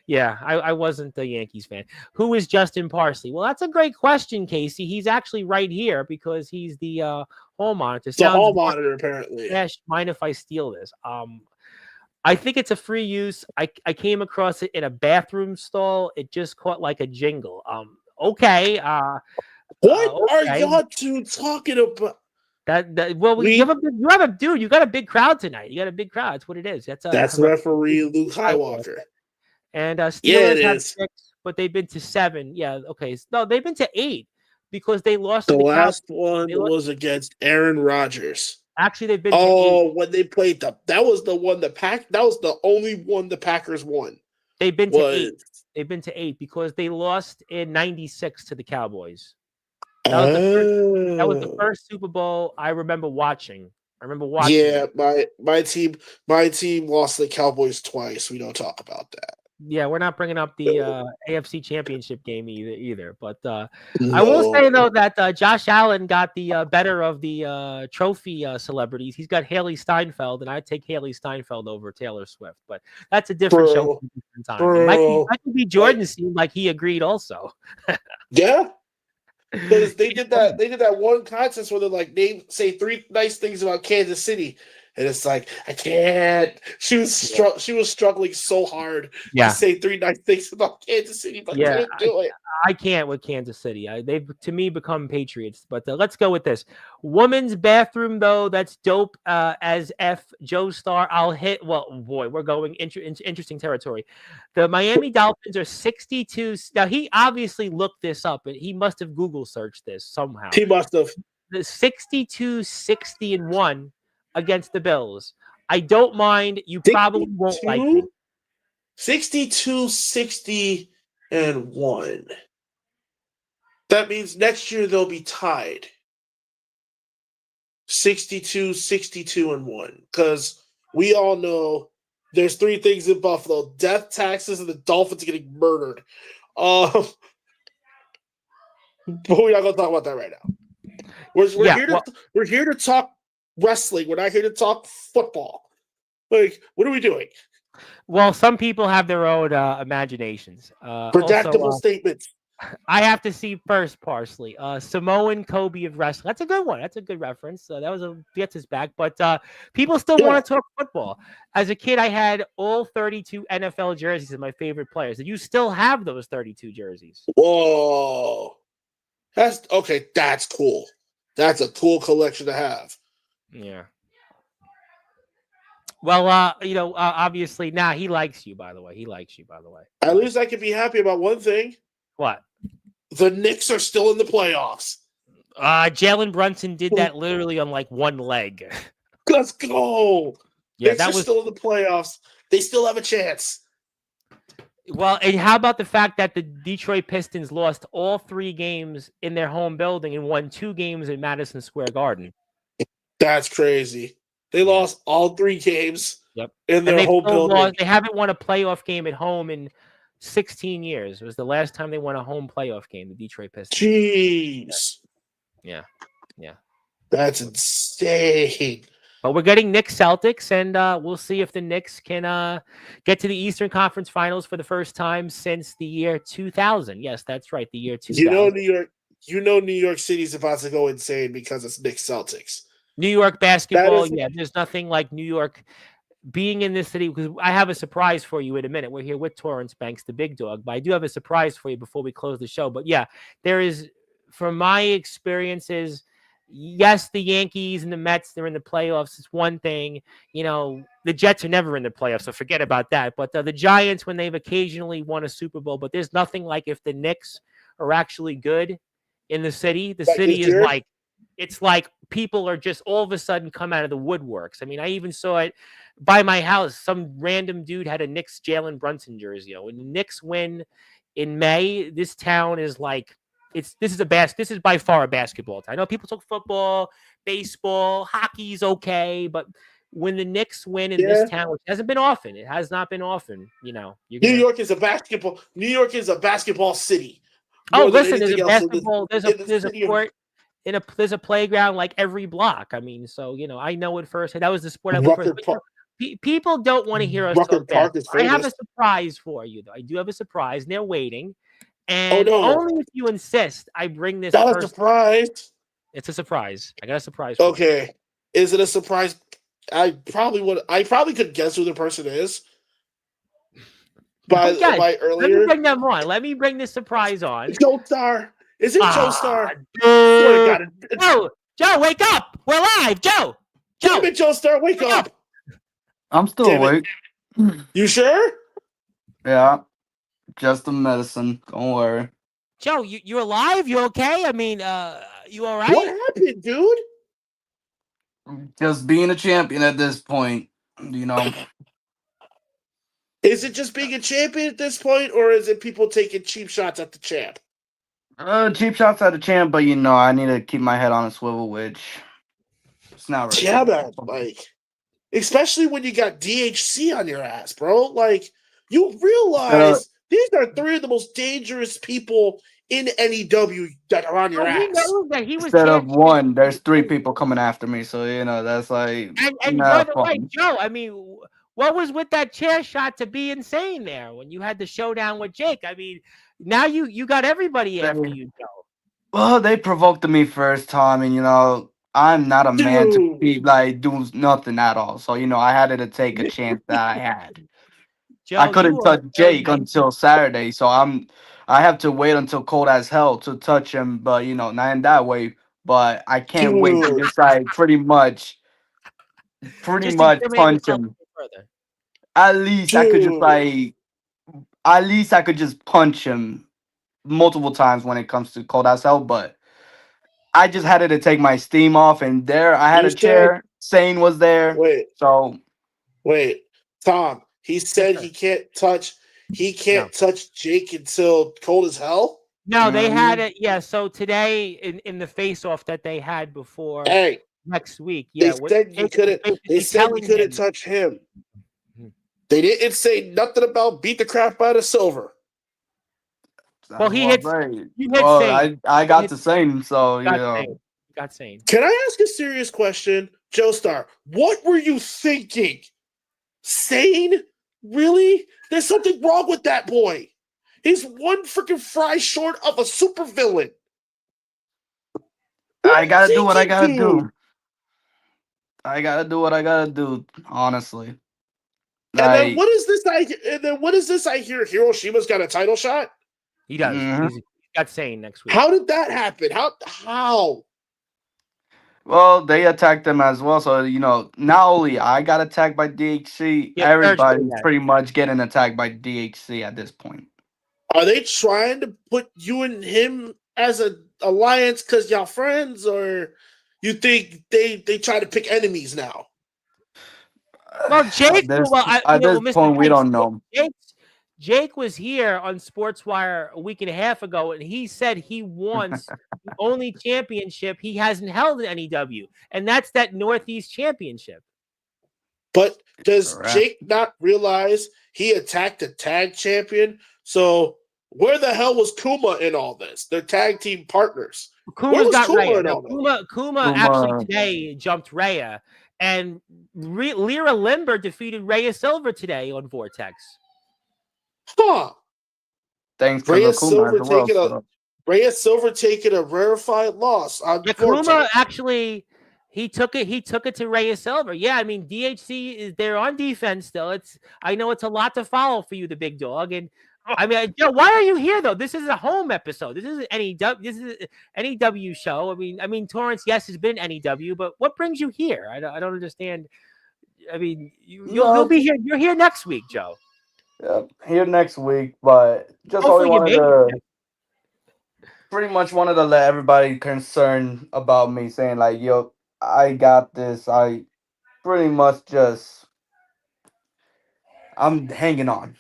Yeah, I wasn't the Yankees fan. Who is Justin Parsley? Well, that's a great question, Casey. He's actually right here because he's the hall monitor. The Sounds hall monitor, apparently. Dash, mind if I steal this? I think it's a free use. I came across it in a bathroom stall. It just caught like a jingle. Okay. What are Okay. y'all two talking about? Well, you have a dude. You got a big crowd tonight. You got a big crowd. That's what it is. That's referee Luke Highwalker. And Yeah, Steelers it have is. 6, but they've been to 7. Yeah, okay. No, they've been to 8 because they lost The to the last Cowboys. one was against Aaron Rodgers. Actually, they've been to 8. When they played that was the one that was the only one the Packers won. They've been to 8. They've been to 8 because they lost in '96 to the Cowboys. That was the first Super Bowl I remember watching. Yeah, my team lost the Cowboys twice. We don't talk about that. Yeah, we're not bringing up the AFC Championship game either. But I will say though that Josh Allen got the better of the trophy celebrities. He's got Haley Steinfeld, and I'd take Haley Steinfeld over Taylor Swift. But that's a different show for a different time. Michael B. Jordan seemed like he agreed also. Yeah. Because they did that one contest where they're like, say 3 nice things about Kansas City, and it's like, I can't. She was struggling so hard to say 3 nice things about Kansas City, but couldn't do it. I can't with Kansas City. They've to me become patriots. But let's go with this woman's bathroom though. That's dope as F. Joe Star. I'll hit. Well, boy, we're going interesting territory. The Miami Dolphins are 62. Now he obviously looked this up, but he must have Google searched this somehow. He must have. The 62-60-1 against the Bills. I don't mind. You probably won't like it. 62-60-1. That means next year they'll be tied. 62-62-1. Because we all know there's 3 things in Buffalo: death, taxes, and the Dolphins getting murdered. But we're not going to talk about that right now. We're here to talk wrestling. We're not here to talk football. Like, what are we doing? Well, some people have their own imaginations. Predictable statements. I have to see first Parsley. Samoan Kobe of wrestling. That's a good one. That's a good reference. That was gets us back. But people still want to talk football. As a kid, I had all 32 NFL jerseys of my favorite players. And you still have those 32 jerseys. Whoa. That's cool. That's a cool collection to have. Yeah. Well, obviously, he likes you, by the way. At least I can be happy about one thing. What? The Knicks are still in the playoffs. Jalen Brunson did that literally on like one leg. Let's go. Yeah, Knicks are still in the playoffs. They still have a chance. Well, and how about the fact that the Detroit Pistons lost all 3 games in their home building and won 2 games in Madison Square Garden? That's crazy. They lost all 3 games in their home building. They haven't won a playoff game at home in 16 years. It was the last time they won a home playoff game, the Detroit Pistons. Jeez. Yeah. That's insane. But we're getting Knicks Celtics, and we'll see if the Knicks can get to the Eastern Conference Finals for the first time since the year 2000. Yes, that's right, the year 2000. New York City's about to go insane because it's Knicks Celtics. New York basketball, there's nothing like New York being in this city, because I have a surprise for you in a minute. We're here with Torrance Banks, the big dog, but I do have a surprise for you before we close the show. But yeah, there is, from my experiences, yes, the Yankees and the Mets, they're in the playoffs. It's one thing. The Jets are never in the playoffs, so forget about that. But the Giants, when they've occasionally won a Super Bowl, but there's nothing like if the Knicks are actually good in the city. The city is like, it's like people are just all of a sudden come out of the woodworks. I mean, I even saw it by my house. Some random dude had a Knicks Jalen Brunson jersey. When the Knicks win in May, this town is like, this is by far a basketball town. I know people talk football, baseball, hockey's okay, but when the Knicks win in this town, which hasn't been often, it has not been often. New York is a basketball city. Oh, listen, there's a basketball. There's a court. There's a playground like every block. I mean, so I know it first. That was the sport I looked first. people don't want to hear us Rucker talk bad. Park is I have famous. a surprise for you, though. I do have a surprise, and they're waiting. Oh And no, only if you insist, I bring this not a person. surprise. It's a surprise. I got a surprise for you. Okay, is it a surprise? I probably would. I probably could guess who the person is by Okay, by let me earlier. bring them on. Let me bring this surprise on. Joestar. Is it Ah, Joestar? Swear to dude. God, Joe, wake up. We're live. Joe, damn it, Joestar, wake wake up. up. I'm still Damn it. awake. You sure? Yeah, just the medicine. Don't worry. Joe, you alive? You okay? I mean, you all right? What happened, dude? Just being a champion at this point, you know. Is it just being a champion at this point, or is it people taking cheap shots at the champ? Cheap shots at the champ, but I need to keep my head on a swivel, which it's not really. Yeah, man. Like, especially when you got DHC on your ass, bro. Like, you realize these are three of the most dangerous people in NEW that are on your He ass. knows that he was Instead of champion. one, there's three people coming after me, so that's like And by not the way, fun. Joe, I mean, what was with that chair shot to be insane there when you had the showdown with Jake? I mean, now you got everybody after you, Joe. Well, they provoked me first time, and I'm not a man to Dude. be like do nothing at all. So I had to take a chance that I had. I Joe, couldn't you are touch very Jake nice. until Saturday, so I have to wait until cold as hell to touch him, but not in that way. But I can't wait to Dude. just like pretty much Just incriminate punch yourself him. further. At least I could just Dude. punch him multiple times when it comes to cold as hell, but I just had to take my steam off, and there I had You a said, chair. Sane was there, wait, so Tom. He said sir. he can't touch No. Jake until cold as hell. No, they had mhm. it. Yeah, so today in the face-off that they had before Hey, next week, they yeah, said you Jake was couldn't. They basically said you telling couldn't him. touch him. They didn't say nothing about beat the crap out of Silver. Well, That's what I'm saying. you hit Well, Sane. I got the same, so Got Sane. Got Sane. Can I ask a serious question, Joestar? What were you thinking? Sane? Really? There's something wrong with that boy. He's one freaking fry short of a supervillain. I gotta do what I gotta Dude? do. I gotta do what I gotta do. Honestly, And then like, what is this? I hear Hiroshima's got a title shot. He does. mhm. He's got Sane next week. How did that happen? How? Well, they attacked them as well. So not only I got attacked by DHC, Yeah, Thursday, everybody's yeah. pretty much getting attacked by DHC at this point. Are they trying to put you and him as an alliance because y'all friends, or you think they try to pick enemies now? Well, Jake. At this, Mr. point, we Jenks, don't know. Jake was here on Sportswire a week and a half ago, and he said he wants the only championship he hasn't held in NEW, and that's that Northeast Championship. But does Correct. Jake not realize he attacked a tag champion? So where the hell was Kuma in all this? They're tag team partners. Kuma's got Kuma Rhea. in all this? Kuma actually today jumped Rhea, and Lyra Limber defeated Rhea Silver today on Vortex. Huh. Thanks to Rhea the Kuma Silver as well. taking So. Rhea Silver taking a rarefied loss on Yeah, Vortex. Kuma actually he took it to Rhea Silver. Yeah, I mean DHC is they're on defense still. I know it's a lot to follow for you, the big dog. And I mean, Joe, why are you here though? This is a home episode. This isn't NEW. This is an NEW show. I mean, Torrance, yes, has been NEW, but what brings you here? I don't understand. I mean, you'll be here. You're here next week, Joe. Yeah, here next week, but just Hopefully only you wanted make it. pretty much wanted to let everybody concerned about me saying like, yo, I got this. I pretty much I'm hanging on.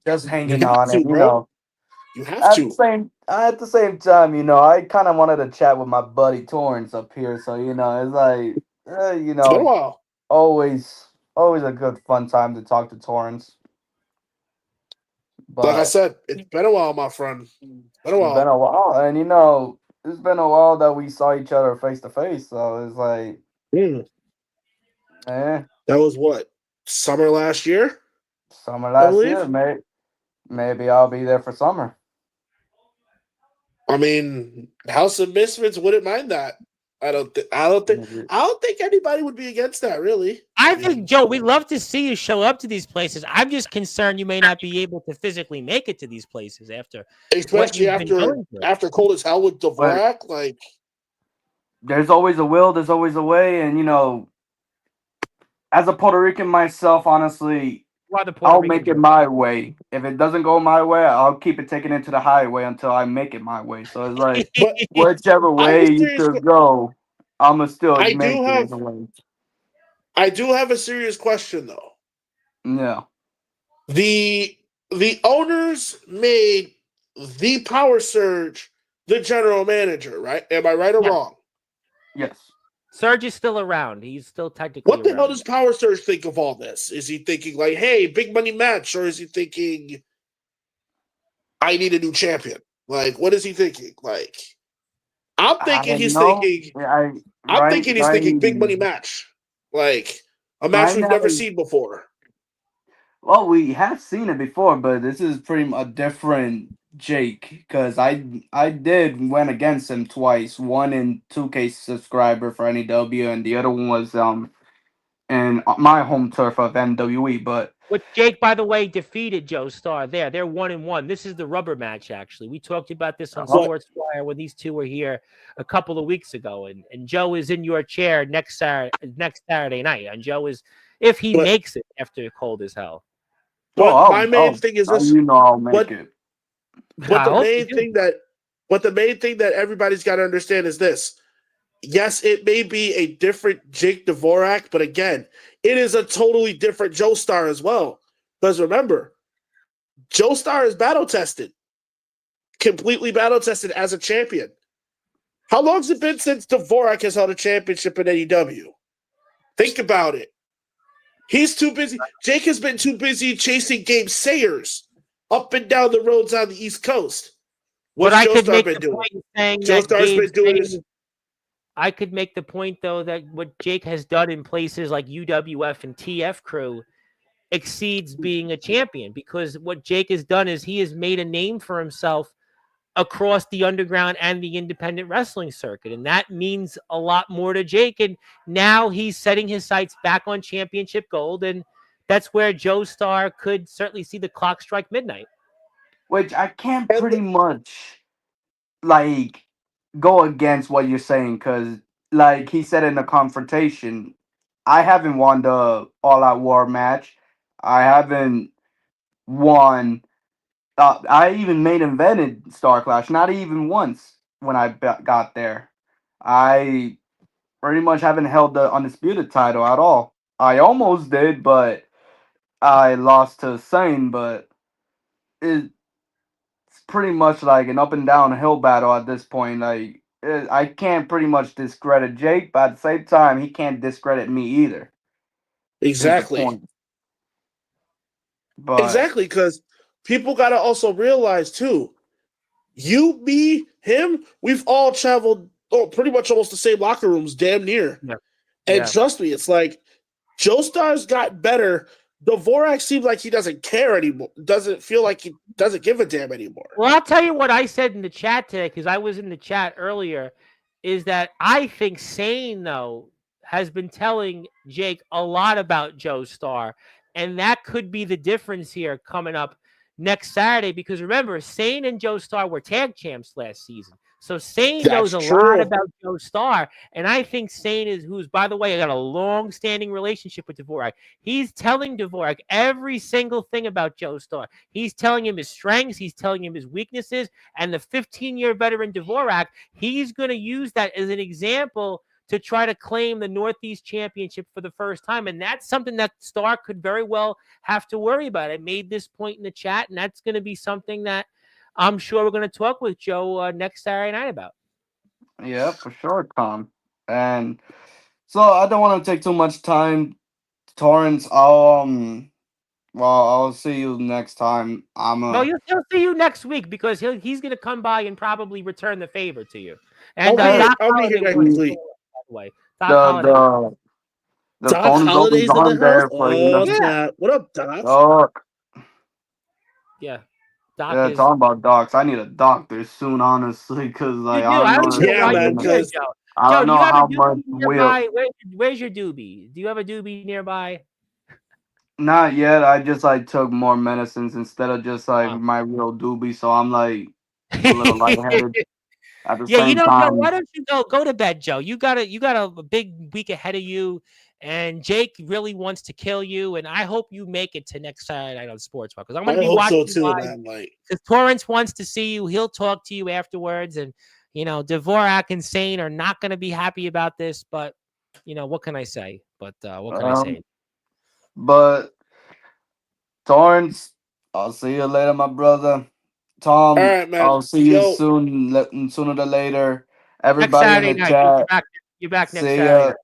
Just hanging You have on, to, and bro. You have at to. the same time, I kind of wanted to chat with my buddy Torrance up here, so it's like, It's been a while. always a good fun time to talk to Torrance. Like I But said, it's been a while, my friend. It's been a it's while. been a while, and it's been a while that we saw each other face to face, so it's like, That was what, summer last year, Summer I last believe. year, maybe I'll be there for summer. I mean, House of Misfits wouldn't mind that. I don't think. Maybe. I don't think anybody would be against that. Really. I I think, mean, Joe, we'd love to see you show up to these places. I'm just concerned you may not be able to physically make it to these places after what especially you've been after going through. Cold as Hell with But Dvorak, like there's always a will, there's always a way, and as a Puerto Rican myself, honestly, You are the Puerto I'll make Rican it boy. my way. If it doesn't go my way, I'll keep it taking it to the highway until I make it my way. So it's like but whichever I have a way you serious. should go, I'ma still I make do it have either way. I do have a serious question though. Yeah. The owners made the Power Surge the general manager, right? Am I right or Yeah, wrong? Yes. Serge is still around. He's still technically What the hell around. does Power Surge think of all this? Is he thinking like, "Hey, big money match," or is he thinking, "I need a new champion"? Like, what is he thinking? Like, I'm I thinking don't he's know. thinking. I I'm right thinking he's right thinking big money match, like a match right we've now. never seen before. Well, we have seen it before, but this is pretty much a different Jake because I did went against him twice. One in 2K subscriber for NEW, and the other one was in my home turf of MWE. But Which Jake, by the way, defeated Joe Starr there. They're 1-1. This is the rubber match, actually. We talked about this on But Sportswire when these two were here a couple of weeks ago. And Joe is in your chair next Saturday night. And Joe is, if he but makes it after cold as hell. my main thing is this. I'll make But it. but I the hope you main do. thing that everybody's got to understand is this. Yes, it may be a different Jake Dvorak, but again, it is a totally different Joe Star as well. Because remember, Joe Star is battle tested, completely battle tested as a champion. How long's it been since Dvorak has held a championship in AEW? Think about it. He's too busy. Jake has been too busy chasing Gabe Sayers up and down the roads on the East Coast. But What's I Joe could Star make been the doing? point saying Joe that Star's Gabe been doing Sayers, this. I could make the point, though, that what Jake has done in places like UWF and TF Crew exceeds being a champion, because what Jake has done is he has made a name for himself across the underground and the independent wrestling circuit. And that means a lot more to Jake. And now he's setting his sights back on championship gold. And that's where Joe Starr could certainly see the clock strike midnight. Which I can't And pretty much like go against what you're saying because, like he said in the confrontation, I haven't won the All Out War match. I haven't won. I even main evented Star Clash, not even once when I got there. I pretty much haven't held the undisputed title at all. I almost did, but I lost to Sane. But it's pretty much like an up and down hill battle at this point. Like I can't pretty much discredit Jake, but at the same time, he can't discredit me either. Is the exactly. point? But Exactly, because people got to also realize too, you, me, him, we've all traveled pretty much almost the same locker rooms, damn near. Yeah. And Yeah. trust me, it's like Joe Star's got better. Dvorak seems like he doesn't care anymore. Doesn't feel like he doesn't give a damn anymore. Well, I'll tell you what I said in the chat today, because I was in the chat earlier, is that I think Sane, though, has been telling Jake a lot about Joe Starr. And that could be the difference here coming up next Saturday. Because remember, Sane and Joe Starr were tag champs last season. So Sane knows That's a lot true. about Joe Starr. And I think Sane is, who's, by the way, got a long-standing relationship with Dvorak. He's telling Dvorak every single thing about Joe Starr. He's telling him his strengths. He's telling him his weaknesses. And the 15-year veteran Dvorak, he's going to use that as an example to try to claim the Northeast Championship for the first time. And that's something that Starr could very well have to worry about. I made this point in the chat, and that's going to be something that I'm sure we're going to talk with Joe next Saturday night about. yeah, for sure, Tom. And so I don't want to take too much time, Torrance. I'll see you next time. Well, he'll see you next week, because he's going to come by and probably return the favor to you. And I'll Doc be here Holliday next wants to week. go by the way. Doc the Holliday. the The Doc phone is always Holliday's in the on house. there for Oh you. Yeah, snap! What up, Doc? Doc. yeah. Doc Yeah, is. talking about docs. I need a doctor soon, honestly, because You like do. I don't even know Yeah, why you're man. I here, Because Joe. Joe, don't do you know have a how much doobie will. nearby? Where's your doobie? Do you have a doobie nearby? Not yet. I just like took more medicines instead of just like Oh. my real doobie, so I'm like a little lightheaded at the Yeah, same Joe, why time. don't you go to bed, Joe? You got a big week ahead of you, and Jake really wants to kill you, and I hope you make it to next Saturday night on Sports because I'm going I to be hope so watching too, live. man. Like, Because Torrance wants to see you, he'll talk to you afterwards, and Dvorak and Sane are not going to be happy about this, but what can I say? But what can I Um, say? but Torrance, I'll see you later, my brother. all Tom, right, man. I'll see you Yo, soon, sooner than later. Next Everybody in Saturday the night, chat, you're back next see Saturday ya. night.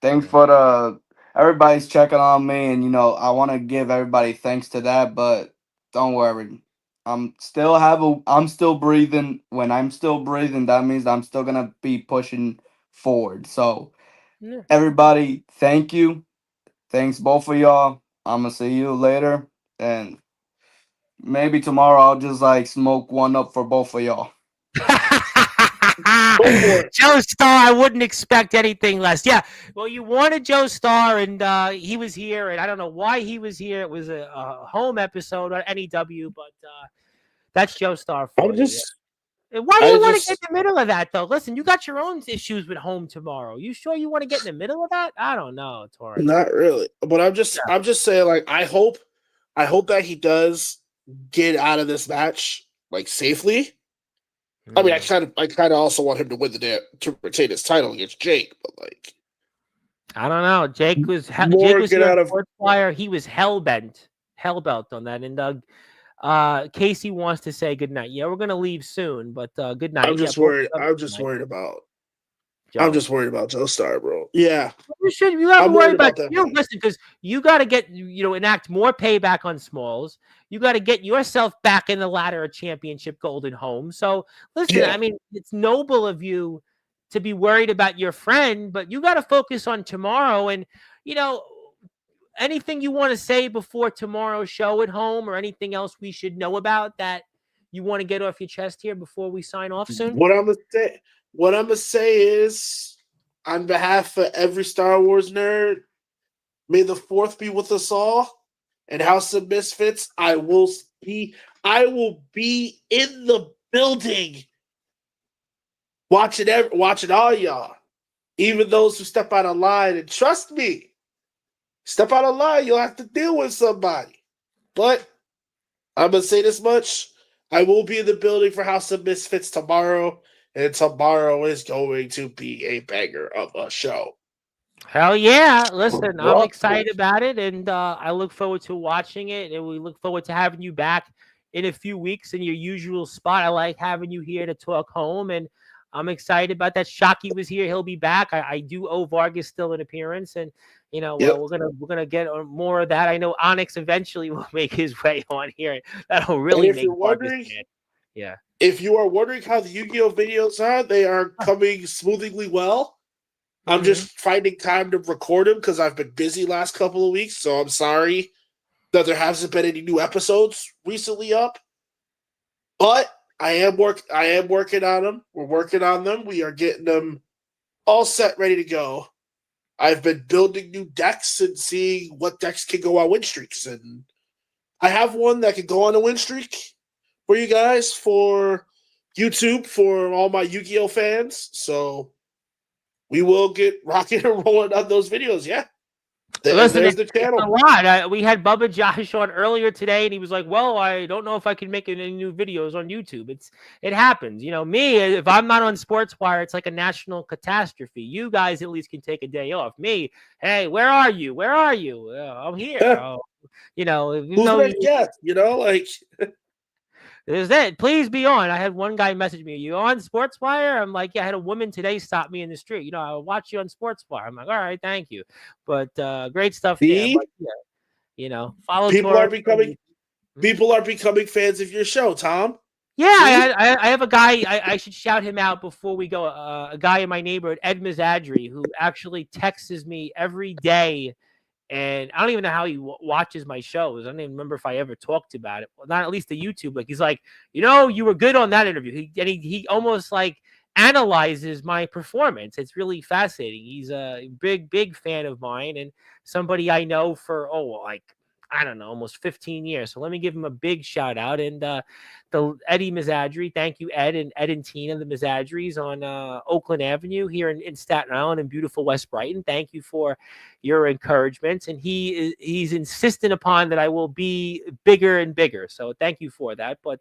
Thanks for the everybody's checking on me, and I want to give everybody thanks to that. But don't worry, I'm still breathing. When I'm still breathing, that means I'm still gonna be pushing forward. So Yeah. everybody, thank you. Thanks both of y'all. I'm gonna see you later, and maybe tomorrow I'll just like smoke one up for both of y'all. go for it. Joe Starr, I wouldn't expect anything less. Yeah, well, you wanted Joe Starr, and he was here, and I don't know why he was here. It was a home episode on NEW, but that's Joe Starr I'm for you. Yeah. just, And why do I you want to get just, in the middle of that, though? Listen, you got your own issues with home tomorrow. You sure you want to get in the middle of that? I don't know, Torrance. not really. But I'm just saying, like, I hope that he does get out of this match like safely. I mean, Yeah. I kind of also want him to win the day to retain his title against Jake, but like, I don't know. Jake more was get here on out of. Sportswire. He was hell bent on that. And Casey wants to say good night. Yeah, we're gonna leave soon, but good night. I'm Yeah, just both worried. of them I'm good just night. worried about. I'm Joe. just worried about Joe Star, bro. Yeah, You have to I'm worry worried about about that you. match. Listen, because you got to get enact more payback on Smalls. You got to get yourself back in the ladder of championship golden home. So listen, Yeah, I mean, it's noble of you to be worried about your friend, but you got to focus on tomorrow. And you know, anything you want to say before tomorrow's show at home, or anything else we should know about that you want to get off your chest here before we sign off soon? what I'm gonna say is, on behalf of every Star Wars nerd, may the fourth be with us all. And House of Misfits, I will be in the building watching all y'all, even those who step out of line. And trust me, step out of line, you'll have to deal with somebody. But I'm gonna say this much: I will be in the building for House of Misfits tomorrow, and tomorrow is going to be a banger of a show. Hell yeah. Listen, I'm What? excited about it, and I look forward to watching it, and we look forward to having you back in a few weeks in your usual spot. I like having you here to talk home, and I'm excited about that. Shockey was here; he'll be back. I do owe Vargas still an appearance, and Yep. we're gonna get more of that. I know Onyx eventually will make his way on here. That'll And really make Vargas mad. Yeah. if you are wondering how the Yu-Gi-Oh videos are, they are coming smoothly well. I'm Mm-hmm. just finding time to record them because I've been busy last couple of weeks. So I'm sorry that there hasn't been any new episodes recently up. But I am working on them. We're working on them. We are getting them all set, ready to go. I've been building new decks and seeing what decks can go on win streaks. And I have one that can go on a win streak for you guys for YouTube for all my Yu-Gi-Oh fans. So we will get rocking and rolling on those videos. Yeah. And Listen, there's the it's a channel. lot. We had Bubba Josh on earlier today, and he was like, "Well, I don't know if I can make any new videos on YouTube. It happens. Me, if I'm not on Sportswire, it's like a national catastrophe. You guys at least can take a day off. Me, hey, where are you? Where are you? I'm here. Oh, even Who's the though next guest? Like there's that. Please be on. I had one guy message me, "Are you on Sportswire?" I'm like, "Yeah." I had a woman today stop me in the street. I'll watch you on Sportswire. I'm like, "All right, thank you." But great stuff there. see, But follow people are Torrance. becoming people are becoming fans of your show, Tom. Yeah, I have a guy. I should shout him out before we go. A guy in my neighborhood, Ed Mizadri, who actually texts me every day, and I don't even know how he watches my shows. I don't even remember if I ever talked about it. Well, not at least the YouTube. Like he's like, you were good on that interview. He almost like analyzes my performance. It's really fascinating. He's a big fan of mine and somebody I know for like I don't know, almost 15 years. So let me give him a big shout out. And the Eddie Mizadri, thank you, Ed and Tina, the Mizadris on Oakland Avenue here in Staten Island in beautiful West Brighton. Thank you for your encouragements. And he's insistent upon that I will be bigger and bigger. So thank you for that. But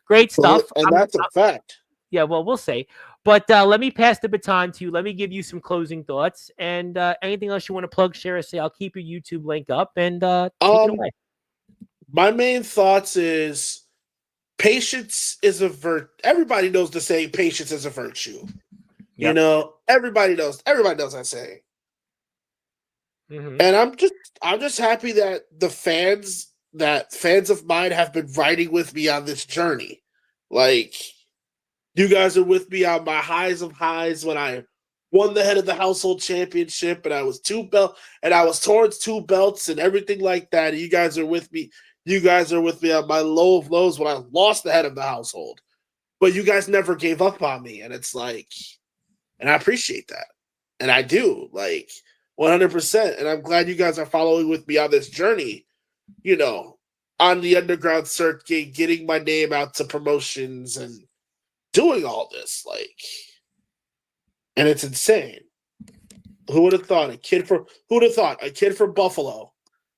great stuff. And that's a fact. Yeah, well, we'll see. But let me pass the baton to you. Let me give you some closing thoughts. And anything else you want to plug, share, or say, I'll keep your YouTube link up and take it away. My main thoughts is patience is a virtue. Everybody knows the saying, patience is a virtue. Yep. Everybody knows that saying. Mm-hmm. And I'm just happy that the fans of mine have been riding with me on this journey. Like, you guys are with me on my highs of highs when I won the head of the household championship and I was Torrance 2 belts and everything like that. And you guys are with me. You guys are with me on my low of lows when I lost the head of the household. But you guys never gave up on me. And it's like, and I appreciate that. And I do, like, 100%. And I'm glad you guys are following with me on this journey, on the underground circuit, getting my name out to promotions and doing all this, like, and it's insane. Who would have thought a kid from Buffalo,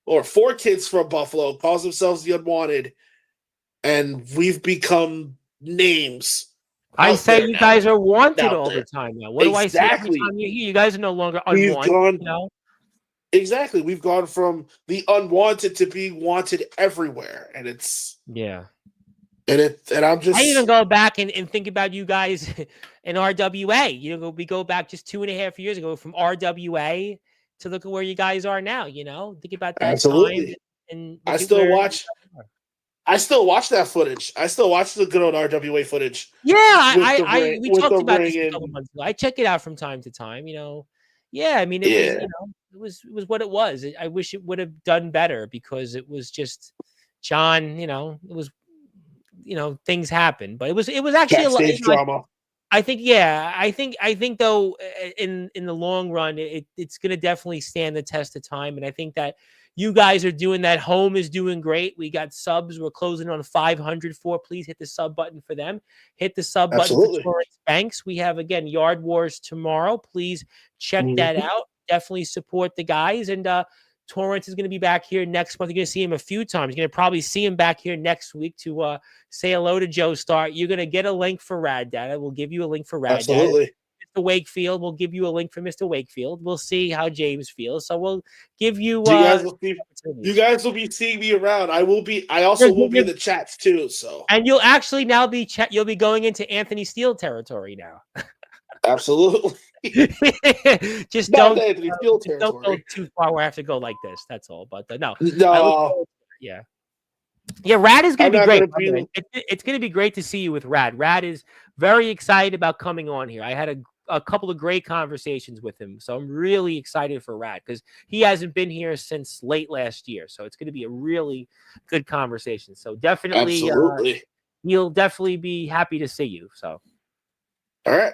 or 4 kids from Buffalo, calls themselves the Unwanted, and we've become names. I say you guys are wanted all the time now. What do I say every time you hear? You guys are no longer unwanted. Exactly. We've gone from the unwanted to being wanted everywhere, and it's And I'm just. I even go back and think about you guys in RWA. We go back just 2.5 years ago from RWA to look at where you guys are now. Think about that. Absolutely. Time and I still watch that footage. I still watch the good old RWA footage. Yeah, we talked about this a couple months ago. I check it out from time to time. Yeah, I mean, it was what it was. I wish it would have done better because it was just John. It was. Things happen, but it was actually a lot drama. I think though in the long run it's going to definitely stand the test of time, and I think that you guys are doing that. Home is doing great. We got subs. We're closing on 500 for. Please hit the sub button for them. Hit the sub button for Torrance Banks. We have again Yard Wars tomorrow. Please check that out. Definitely support the guys and. Torrance is going to be back here next month. You're going to see him a few times. You're going to probably see him back here next week to say hello to Joe Star. You're going to get a link for Rad Dad. We'll give you a link for Rad Absolutely. Dad. Mr. Wakefield, we'll give you a link for Mr. Wakefield. We'll see how James feels. So we'll give you. You guys will be seeing me around. I also will be in the chats too. So. And you'll actually now be you'll be going into Anthony Steele territory now. Absolutely. Just don't go too far where I have to go like this. That's all. But no. Yeah, Rad is going to be great. It's going to be great to see you with Rad. Rad is very excited about coming on here. I had a couple of great conversations with him, so I'm really excited for Rad because he hasn't been here since late last year. So it's going to be a really good conversation. So definitely, he'll definitely be happy to see you. So, all right.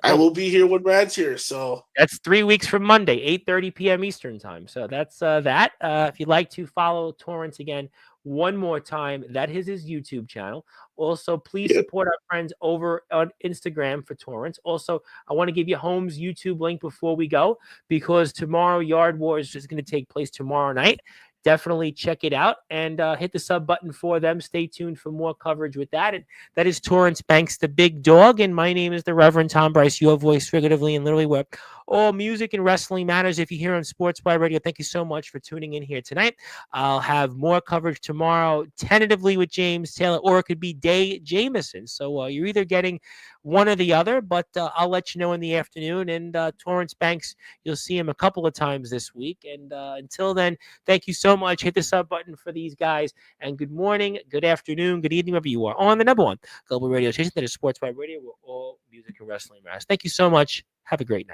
I will be here when Brad's here, so that's 3 weeks from Monday, 8:30 p.m. Eastern time. So that's that. If you'd like to follow Torrance again one more time, that is his YouTube channel. Also, please support our friends over on Instagram for Torrance. Also, I want to give you Home's YouTube link before we go because tomorrow Yard Wars is going to take place tomorrow night. Definitely check it out and hit the sub button for them. Stay tuned for more coverage with that. And that is Torrance Banks, the big dog. And my name is the Reverend Tom Bryce, your voice figuratively and literally where all music and wrestling matters. If you're here on Sportswire Radio, thank you so much for tuning in here tonight. I'll have more coverage tomorrow, tentatively with James Taylor, or it could be Day Jameson. So you're either getting one or the other, but I'll let you know in the afternoon. And Torrance Banks, you'll see him a couple of times this week. And until then, thank you so so much. Hit the sub button for these guys. And good morning, good afternoon, good evening, wherever you are on the number one global radio station that is Sportswire Radio, where all music and wrestling matters. Thank you so much. Have a great night.